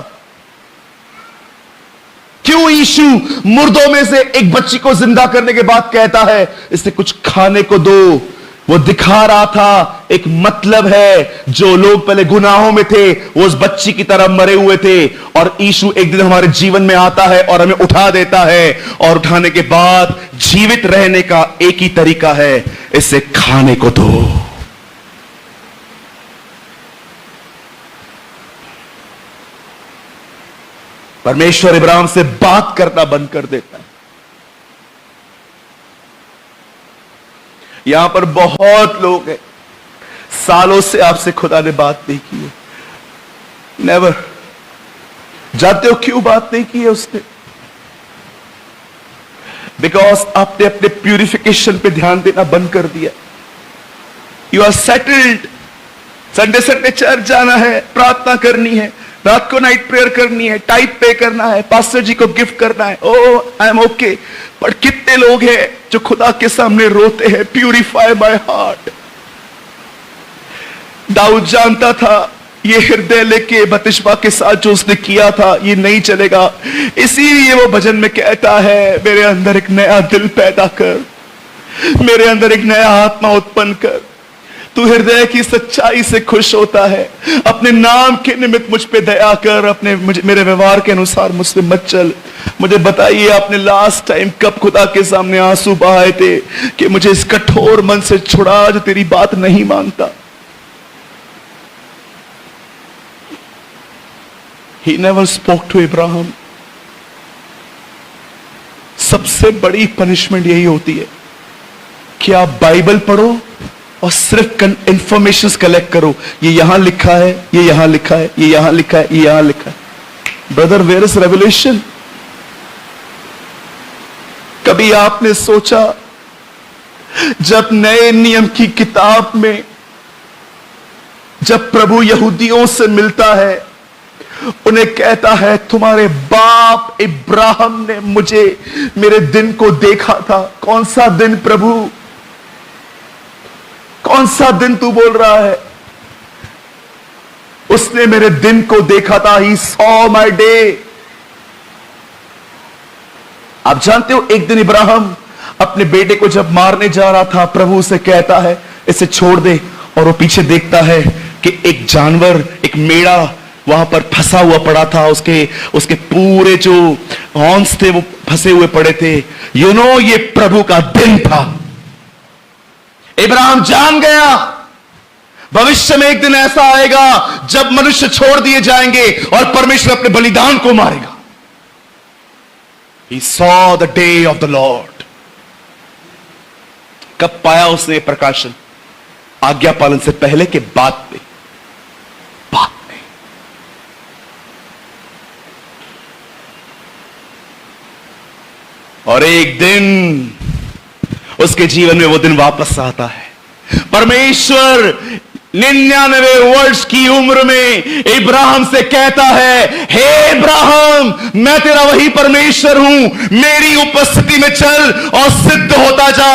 क्यों यीशु मुर्दों में से एक बच्ची को जिंदा करने के बाद कहता है इसे कुछ खाने को दो? वो दिखा रहा था एक मतलब है, जो लोग पहले गुनाहों में थे वो उस बच्ची की तरह मरे हुए थे, और यीशु एक दिन हमारे जीवन में आता है और हमें उठा देता है, और उठाने के बाद जीवित रहने का एक ही तरीका है, इसे खाने को दो। परमेश्वर इब्राहिम से बात करना बंद कर देता है। यहां पर बहुत लोग हैं, सालों से आपसे खुदा ने बात नहीं की है, नेवर। जानते हो क्यों बात नहीं की है उसने? बिकॉज आपने अपने प्यूरिफिकेशन पे ध्यान देना बंद कर दिया। You are settled, Sunday Sunday church जाना है, प्रार्थना करनी है, रात को नाइट प्रेयर करनी है, टाइप पे करना है, पास्टर जी को गिफ्ट करना है, ओ आई एम ओके। पर कितने लोग हैं जो खुदा के सामने रोते हैं, प्यूरिफाई माय हार्ट। दाऊद जानता था ये हृदय लेके बतिशबा के साथ जो उसने किया था ये नहीं चलेगा, इसीलिए वो भजन में कहता है मेरे अंदर एक नया दिल पैदा कर। मेरे अंदर एक नया आत्मा उत्पन्न कर। तू हृदय की सच्चाई से खुश होता है, अपने नाम के निमित्त मुझ पे दया कर, मेरे व्यवहार के अनुसार मुझसे मत चल। मुझे बताइए, आपने लास्ट टाइम कब खुदा के सामने आंसू बहाए थे कि मुझे इस कठोर मन से छुड़ा जो तेरी बात नहीं मानता? He never spoke to Abraham. सबसे बड़ी पनिशमेंट यही होती है कि आप बाइबल पढ़ो और सिर्फ इंफॉर्मेशन कलेक्ट करो। ये यहां लिखा है, ये यहां लिखा है, ये यहां लिखा है, ये यहां लिखा है। Brother, where is Revelation? कभी आपने सोचा जब नए नियम की किताब में जब प्रभु यहूदियों से मिलता है, उन्हें कहता है तुम्हारे बाप इब्राहिम ने मुझे मेरे दिन को देखा था। कौन सा दिन प्रभु? कौन सा दिन तू बोल रहा है? उसने मेरे दिन को देखा था। He saw my day. आप जानते हो, एक दिन इब्राहिम अपने बेटे को जब मारने जा रहा था, प्रभु उसे कहता है इसे छोड़ दे, और वो पीछे देखता है कि एक जानवर, एक मेढ़ा वहां पर फंसा हुआ पड़ा था। उसके पूरे जो हॉर्न्स थे वो फंसे हुए पड़े थे। ये प्रभु का दिन था। इब्राहिम जान गया भविष्य में एक दिन ऐसा आएगा जब मनुष्य छोड़ दिए जाएंगे और परमेश्वर अपने बलिदान को मारेगा। He saw the day of the Lord. कब पाया उसने प्रकाशन? आज्ञा पालन से पहले के बाद में? बाद में। और एक दिन उसके जीवन में वो दिन वापस आता है। परमेश्वर 99 वर्ष की उम्र में इब्राहिम से कहता है, हे इब्राहिम, मैं तेरा वही परमेश्वर हूं, मेरी उपस्थिति में चल और सिद्ध होता जा।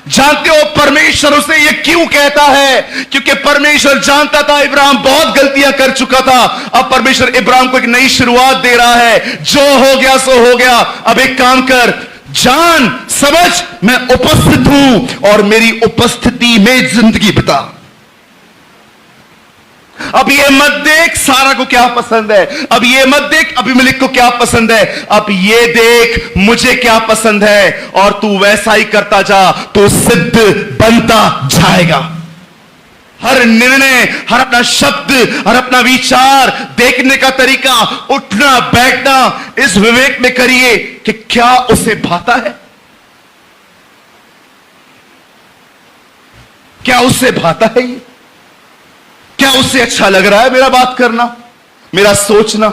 जानते हो परमेश्वर उसे ये क्यों कहता है? क्योंकि परमेश्वर जानता था इब्राहिम बहुत गलतियां कर चुका था। अब परमेश्वर इब्राहिम को एक नई शुरुआत दे रहा है। जो हो गया सो हो गया, अब एक काम कर, जान समझ मैं उपस्थित हूं और मेरी उपस्थिति में जिंदगी बिता। अब ये मत देख सारा को क्या पसंद है, अब ये मत देख अबीमेलेक को क्या पसंद है, अब ये देख मुझे क्या पसंद है, और तू वैसा ही करता जा, तो सिद्ध बनता जाएगा। हर निर्णय, हर अपना शब्द, हर अपना विचार, देखने का तरीका, उठना बैठना, इस विवेक में करिए कि क्या उसे भाता है, क्या उसे भाता है, ये क्या उससे अच्छा लग रहा है मेरा बात करना, मेरा सोचना।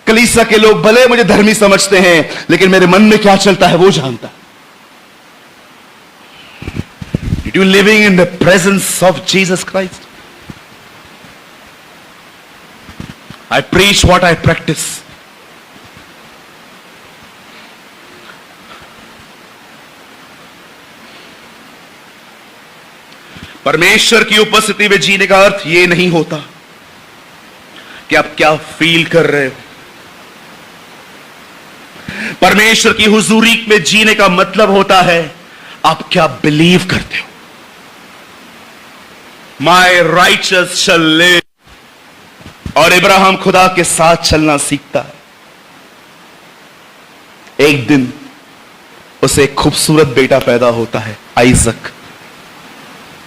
कलीसिया के लोग भले मुझे धर्मी समझते हैं, लेकिन मेरे मन में क्या चलता है वो जानता है। Did you living in the presence of Jesus Christ? I preach what I practice. परमेश्वर की उपस्थिति में जीने का अर्थ यह नहीं होता कि आप क्या फील कर रहे हो। परमेश्वर की हुजूरी में जीने का मतलब होता है आप क्या बिलीव करते हो। My righteous shall live. और इब्राहिम खुदा के साथ चलना सीखता है। एक दिन उसे एक खूबसूरत बेटा पैदा होता है, आइजक।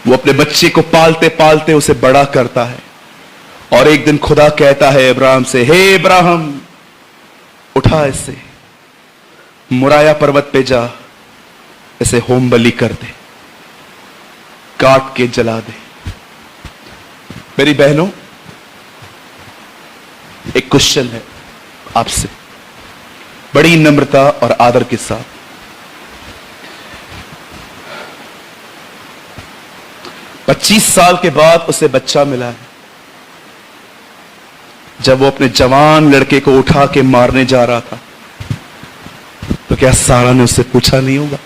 वो अपने बच्चे को पालते पालते उसे बड़ा करता है, और एक दिन खुदा कहता है इब्राहिम से, हे इब्राहिम, उठा इसे, मुराया पर्वत पे जा, इसे होम बलि कर दे, काट के जला दे। मेरी बहनों, एक क्वेश्चन है आपसे, बड़ी नम्रता और आदर के साथ। पच्चीस साल के बाद उसे बच्चा मिला है। जब वो अपने जवान लड़के को उठा के मारने जा रहा था, तो क्या सारा ने उससे पूछा नहीं होगा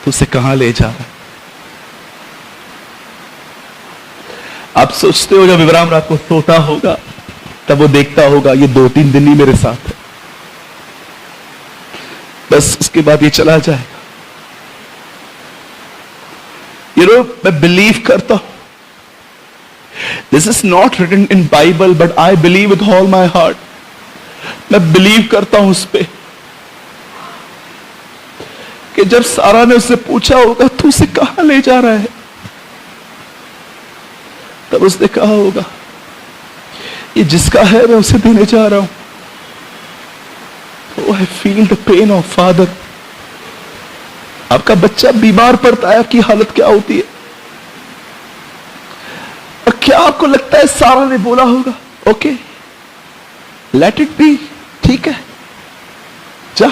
तो उसे कहां ले जा रहा है? आप सोचते हो जब इब्राहिम रात को सोता होगा तब वो देखता होगा ये 2-3 दिन ही मेरे साथ है, बस उसके बाद ये चला जाएगा। मैं बिलीव करता हूं, this is not written in Bible but I believe with all my heart, मैं बिलीव करता हूं उस पे कि जब सारा ने उससे पूछा होगा तू उसे कहां ले जा रहा है, तब उसने कहा होगा ये जिसका है मैं उसे देने जा रहा हूं। Oh, I feel the pain of father। आपका बच्चा बीमार पड़ता है, आपकी हालत क्या होती है? और क्या आपको लगता है सारा ने बोला होगा ओके लेट इट बी, ठीक है जा?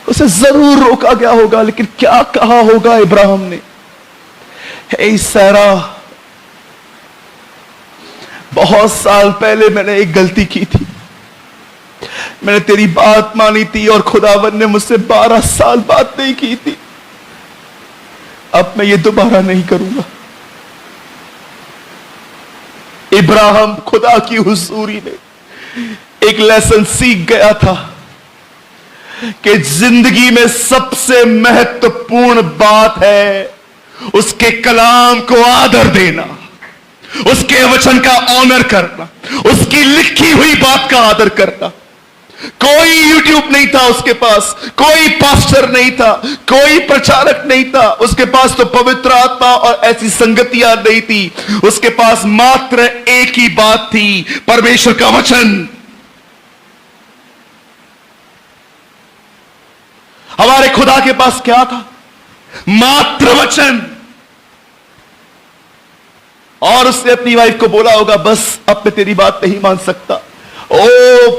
उसे जरूर रोका गया होगा, लेकिन क्या कहा होगा इब्राहिम ने, हे सारा, बहुत साल पहले मैंने एक गलती की थी, मैंने तेरी बात मानी थी और खुदावन ने मुझसे 12 साल बात नहीं की थी, अब मैं ये दोबारा नहीं करूंगा। इब्राहिम खुदा की हुजूरी में एक लेसन सीख गया था कि जिंदगी में सबसे महत्वपूर्ण बात है उसके कलाम को आदर देना, उसके वचन का ऑनर करना, उसकी लिखी हुई बात का आदर करना। कोई यूट्यूब नहीं था उसके पास, कोई पास्टर नहीं था, कोई प्रचारक नहीं था, उसके पास तो पवित्र आत्मा और ऐसी संगतियां नहीं थी, उसके पास मात्र एक ही बात थी, परमेश्वर का वचन। हमारे खुदा के पास क्या था? मात्र वचन। और उसने अपनी वाइफ को बोला होगा बस अब मैं तेरी बात नहीं मान सकता, ओ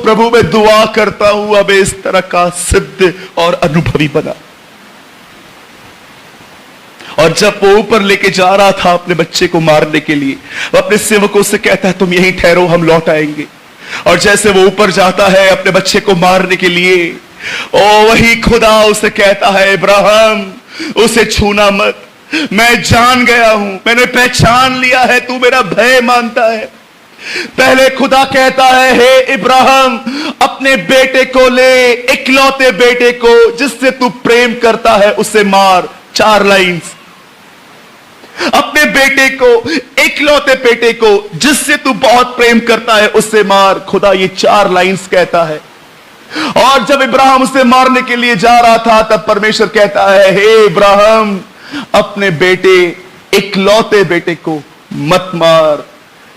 प्रभु मैं दुआ करता हूं अब इस तरह का सिद्ध और अनुभवी बना। और जब वो ऊपर लेके जा रहा था अपने बच्चे को मारने के लिए, वो अपने सेवकों से कहता है तुम यहीं ठहरो हम लौट आएंगे। और जैसे वो ऊपर जाता है अपने बच्चे को मारने के लिए, ओ वही खुदा उसे कहता है इब्राहिम उसे छूना मत, मैं जान गया हूं, मैंने पहचान लिया है, तू मेरा भय मानता है। पहले खुदा कहता है हे इब्राहिम अपने बेटे को ले, इकलौते बेटे को जिससे तू प्रेम करता है उसे मार। 4 लाइंस। अपने बेटे को, इकलौते बेटे को जिससे तू बहुत प्रेम करता है उससे मार। खुदा ये 4 लाइंस कहता है। और जब इब्राहिम उसे मारने के लिए जा रहा था तब परमेश्वर कहता है हे इब्राहिम अपने बेटे, इकलौते बेटे को मत मार।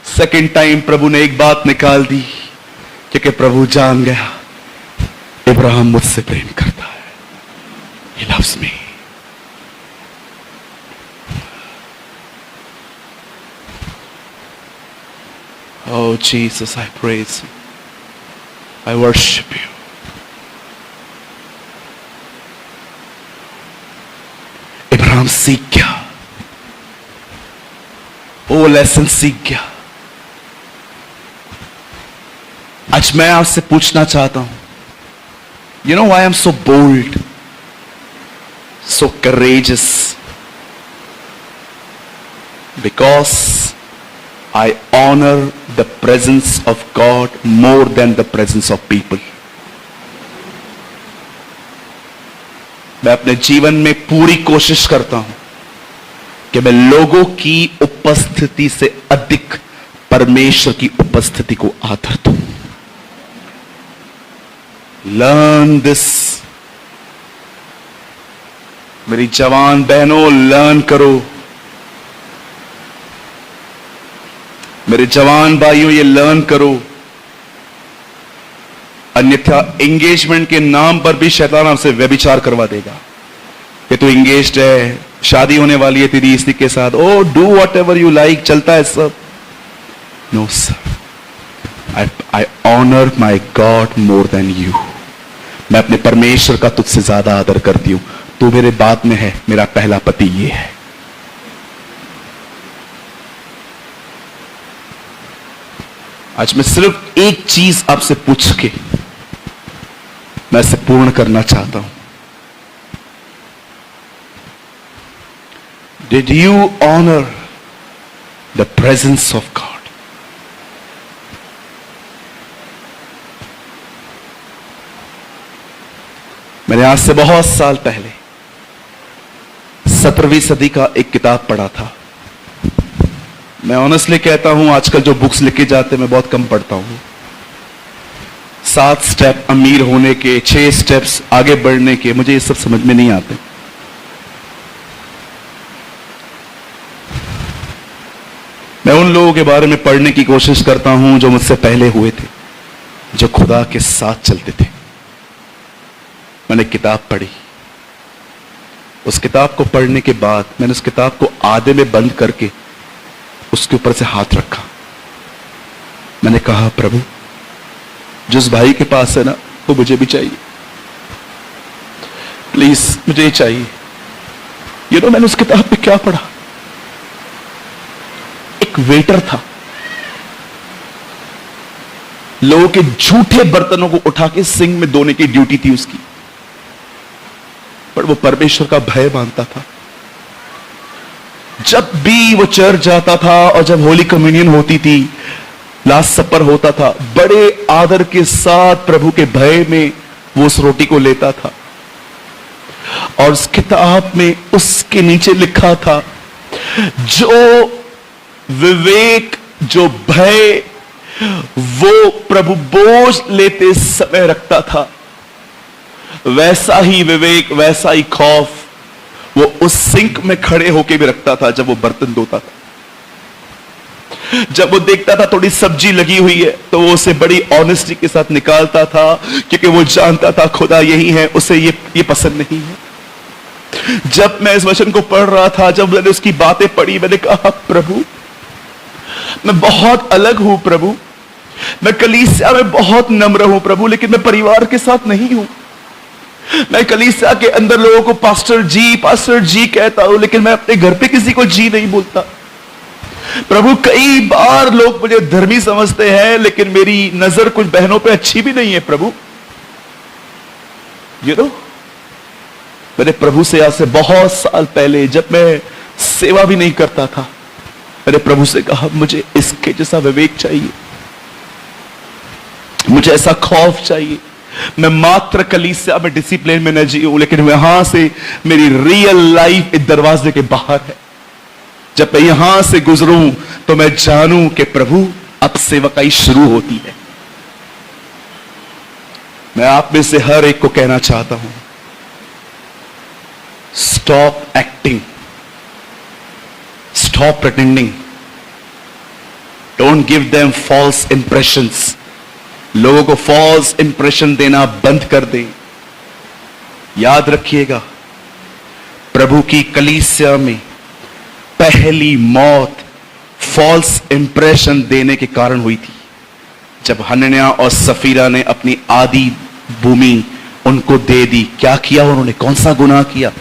सेकंड टाइम प्रभु ने एक बात निकाल दी, क्योंकि प्रभु जान गया इब्राहिम मुझसे प्रेम करता है, he loves me। Oh Jesus, I praise you, I worship you। Ibrahim सीख गया, वो लेसन सीख गया। आज मैं आपसे पूछना चाहता हूं, you know why I am so bold, so courageous? Because I honour the presence of God more than the presence of people. मैं अपने जीवन में पूरी कोशिश करता हूं कि मैं लोगों की उपस्थिति से अधिक परमेश्वर की उपस्थिति को आदर दूं। Learn this. मेरी जवान बहनों लर्न करो, मेरे जवान भाइयों ये लर्न करो, अन्यथा एंगेजमेंट के नाम पर भी शैतान आपसे व्यभिचार करवा देगा कि तू एंगेज्ड है, शादी होने वाली है तेरी इसी के साथ, O do whatever you like, चलता है सब। No sir, I honour my God more than you. मैं अपने परमेश्वर का तुझसे ज्यादा आदर करती हूं। तू मेरे बाद में है, मेरा पहला पति ये है। आज मैं सिर्फ एक चीज आपसे पूछ के मैं इसे पूर्ण करना चाहता हूं। Did you honor the presence of God? मैंने आज से बहुत साल पहले 17वीं सदी का एक किताब पढ़ा था। मैं ऑनेस्टली कहता हूं, आजकल जो बुक्स लिखे जाते हैं मैं बहुत कम पढ़ता हूं। 7 स्टेप अमीर होने के, 6 स्टेप्स आगे बढ़ने के, मुझे ये सब समझ में नहीं आते। मैं उन लोगों के बारे में पढ़ने की कोशिश करता हूं जो मुझसे पहले हुए थे, जो खुदा के साथ चलते थे। मैंने किताब पढ़ी। उस किताब को पढ़ने के बाद मैंने उस किताब को आधे में बंद करके उसके ऊपर से हाथ रखा। मैंने कहा, प्रभु जिस भाई के पास है ना, वो मुझे भी चाहिए। प्लीज मुझे ही चाहिए। मैंने उस किताब पे क्या पढ़ा? एक वेटर था, लोगों के झूठे बर्तनों को उठा के सिंक में धोने की ड्यूटी थी उसकी, पर वो परमेश्वर का भय मानता था। जब भी वो चर्च जाता था और जब होली कम्युनियन होती थी, लास्ट सपर होता था, बड़े आदर के साथ प्रभु के भय में वो उस रोटी को लेता था। और उस किताब में उसके नीचे लिखा था, जो विवेक, जो भय वो प्रभु बोझ लेते समय रखता था, वैसा ही विवेक, वैसा ही खौफ वो उस सिंक में खड़े होके भी रखता था जब वो बर्तन धोता था। जब वो देखता था थोड़ी सब्जी लगी हुई है तो वो उसे बड़ी ऑनेस्टी के साथ निकालता था, क्योंकि वो जानता था खुदा यही है, उसे ये पसंद नहीं है। जब मैं इस वचन को पढ़ रहा था, जब मैंने उसकी बातें पढ़ी, मैंने कहा, प्रभु मैं बहुत अलग हूं प्रभु, मैं कलीसिया में बहुत नम्र हूं प्रभु, लेकिन मैं परिवार के साथ नहीं हूं। मैं कलीसिया के अंदर लोगों को पास्टर जी कहता हूं, लेकिन मैं अपने घर पे किसी को जी नहीं बोलता। प्रभु कई बार लोग मुझे धर्मी समझते हैं, लेकिन मेरी नजर कुछ बहनों पे अच्छी भी नहीं है प्रभु। मैंने प्रभु से आज से बहुत साल पहले, जब मैं सेवा भी नहीं करता था, मैंने प्रभु से कहा, मुझे इसके जैसा विवेक चाहिए, मुझे ऐसा खौफ चाहिए। मैं मात्र कलीसिया में डिसिप्लिन में न जीऊं, लेकिन वहां से मेरी रियल लाइफ इस दरवाजे के बाहर है। जब मैं यहां से गुजरूं तो मैं जानूं कि प्रभु अब सेवकाई शुरू होती है। मैं आप में से हर एक को कहना चाहता हूं, stop acting, stop pretending, don't give them false impressions. लोगों को फॉल्स इंप्रेशन देना बंद कर दें। याद रखिएगा, प्रभु की कलीसिया में पहली मौत फॉल्स इंप्रेशन देने के कारण हुई थी। जब हनन्याह और सफीरा ने अपनी आधी भूमि उनको दे दी, क्या किया उन्होंने? कौन सा गुनाह किया?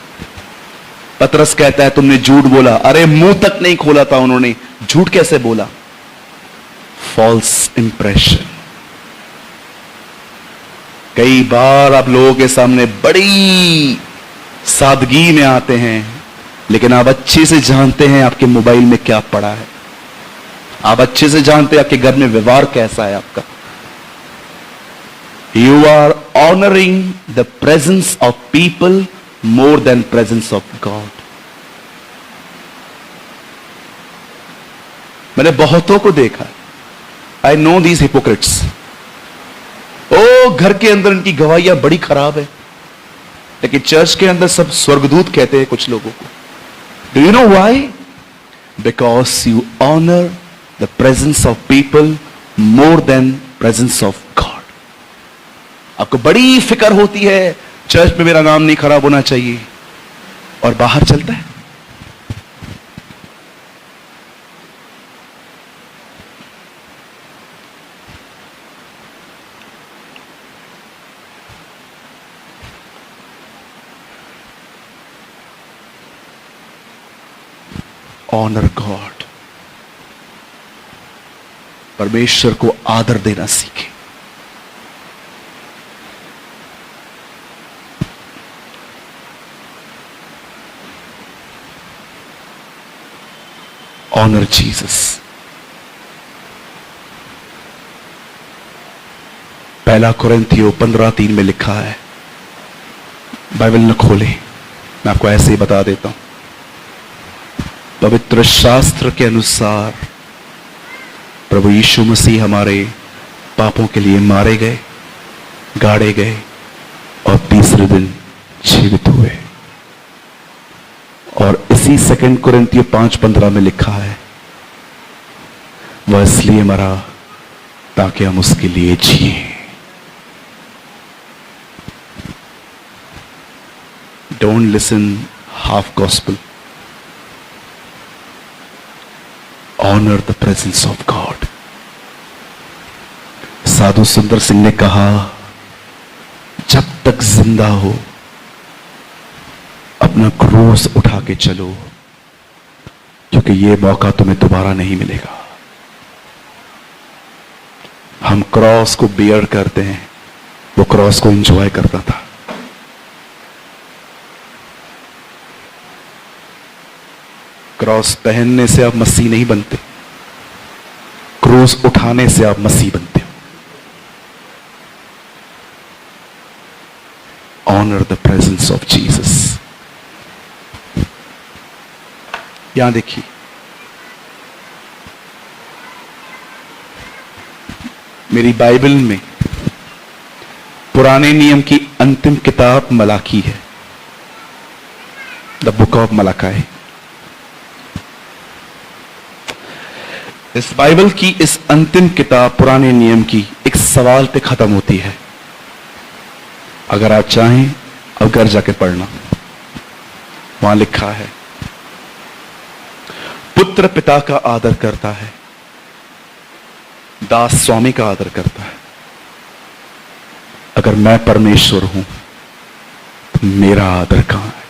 पतरस कहता है, तुमने झूठ बोला। अरे मुंह तक नहीं खोला था उन्होंने, झूठ कैसे बोला? False impression. कई बार आप लोगों के सामने बड़ी सादगी में आते हैं, लेकिन आप अच्छे से जानते हैं आपके मोबाइल में क्या पड़ा है। आप अच्छे से जानते हैं आपके घर में व्यवहार कैसा है आपका। You are honouring the presence of people more than presence of God. मैंने बहुतों को देखा, आई नो दीज हिपोक्रेट्स। ओ, घर के अंदर इनकी गवाहियां बड़ी खराब है, लेकिन चर्च के अंदर सब स्वर्गदूत कहते हैं कुछ लोगों को। Do you know why? Because you honour the presence of people more than presence of God. आपको बड़ी फिक्र होती है, चर्च में मेरा नाम नहीं खराब होना चाहिए, और बाहर चलता है। Honour God. परमेश्वर को आदर देना सीखे। Honour Jesus. पहला कुरिन्थियों 15:3 में लिखा है, बाइबल न खोले, मैं आपको ऐसे ही बता देता हूं। पवित्र शास्त्र के अनुसार प्रभु यीशु मसीह हमारे पापों के लिए मारे गए, गाड़े गए और तीसरे दिन जीवित हुए। और इसी 2 कुरिन्थियों 5:15 में लिखा है, वह इसलिए मरा ताकि हम उसके लिए जिए। Don't listen half gospel, honour the presence of God. Sadhu Sundar Singh ने कहा, जब तक जिंदा हो अपना क्रूस उठा के चलो, क्योंकि यह मौका तुम्हें दोबारा नहीं मिलेगा। हम क्रॉस को बेयर करते हैं, वो क्रॉस को एंजॉय करता था। क्रॉस पहनने से आप मसीह नहीं बनते, क्रूस उठाने से आप मसीह बनते हो। Honour the presence of Jesus. यहां देखिए, मेरी बाइबल में पुराने नियम की अंतिम किताब मलाकी है, द बुक ऑफ मलाकी। इस बाइबल की इस अंतिम किताब पुराने नियम की एक सवाल पे खत्म होती है। अगर आप चाहें अब घर जाके पढ़ना, वहां लिखा है, पुत्र पिता का आदर करता है, दास स्वामी का आदर करता है। अगर मैं परमेश्वर हूं तो मेरा आदर कहां है?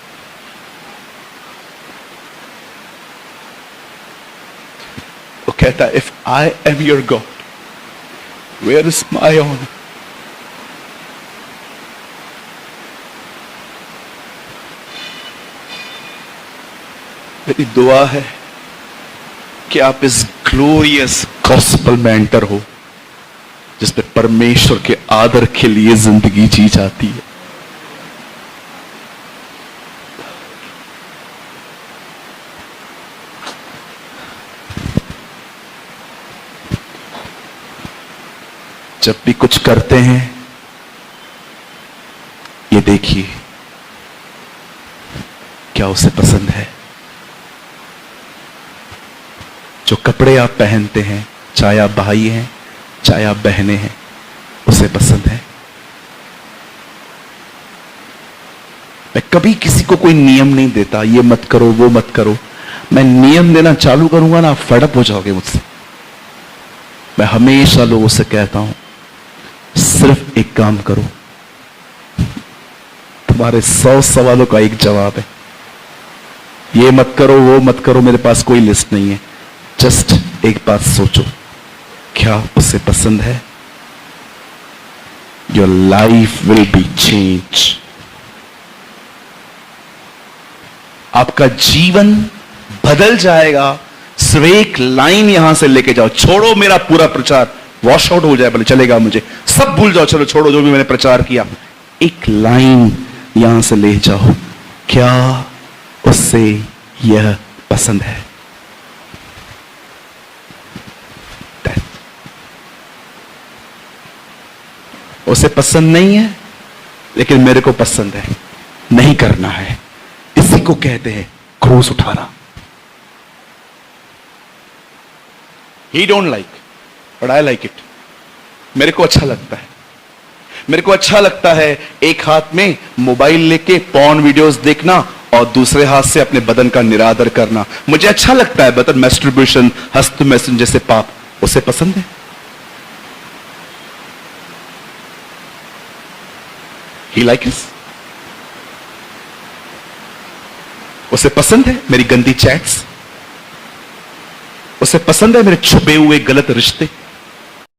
वो कहता है, if I am your God where is my honour? मेरी दुआ है कि आप इस ग्लोरियस गॉस्पेल में एंटर हो, जिसमें परमेश्वर के आदर के लिए जिंदगी जी जाती है। जब भी कुछ करते हैं, ये देखिए क्या उसे पसंद है। जो कपड़े आप पहनते हैं, चाहे आप भाई हैं चाहे आप बहनें हैं, उसे पसंद है। मैं कभी किसी को कोई नियम नहीं देता, ये मत करो वो मत करो। मैं नियम देना चालू करूंगा ना, आप फेडअप हो जाओगे मुझसे। मैं हमेशा लोगों से कहता हूं, सिर्फ एक काम करो, तुम्हारे 100 सवालों का एक जवाब है। ये मत करो वो मत करो, मेरे पास कोई लिस्ट नहीं है। जस्ट एक बात सोचो, क्या उसे पसंद है? Your life will be change. आपका जीवन बदल जाएगा। सिर्फ एक लाइन यहां से लेके जाओ, छोड़ो मेरा पूरा प्रचार, वॉश आउट हो जाए भले, चलेगा मुझे, सब भूल जाओ, चलो छोड़ो जो भी मैंने प्रचार किया। एक लाइन यहां से ले जाओ, क्या उससे यह पसंद है? उसे पसंद नहीं है, लेकिन मेरे को पसंद है, नहीं करना है। इसी को कहते हैं क्रूस उठाना। He don't like, but I like it. मेरे को अच्छा लगता है। मेरे को अच्छा लगता है एक हाथ में मोबाइल लेके पॉर्न वीडियोस देखना और दूसरे हाथ से अपने बदन का निरादर करना। मुझे अच्छा लगता है। बदन मैस्टरबेशन, हस्त मैसन जैसे पाप उसे पसंद है। He likes. उसे पसंद है मेरी गंदी चैट्स, उसे पसंद है मेरे छुपे हुए गलत रिश्ते,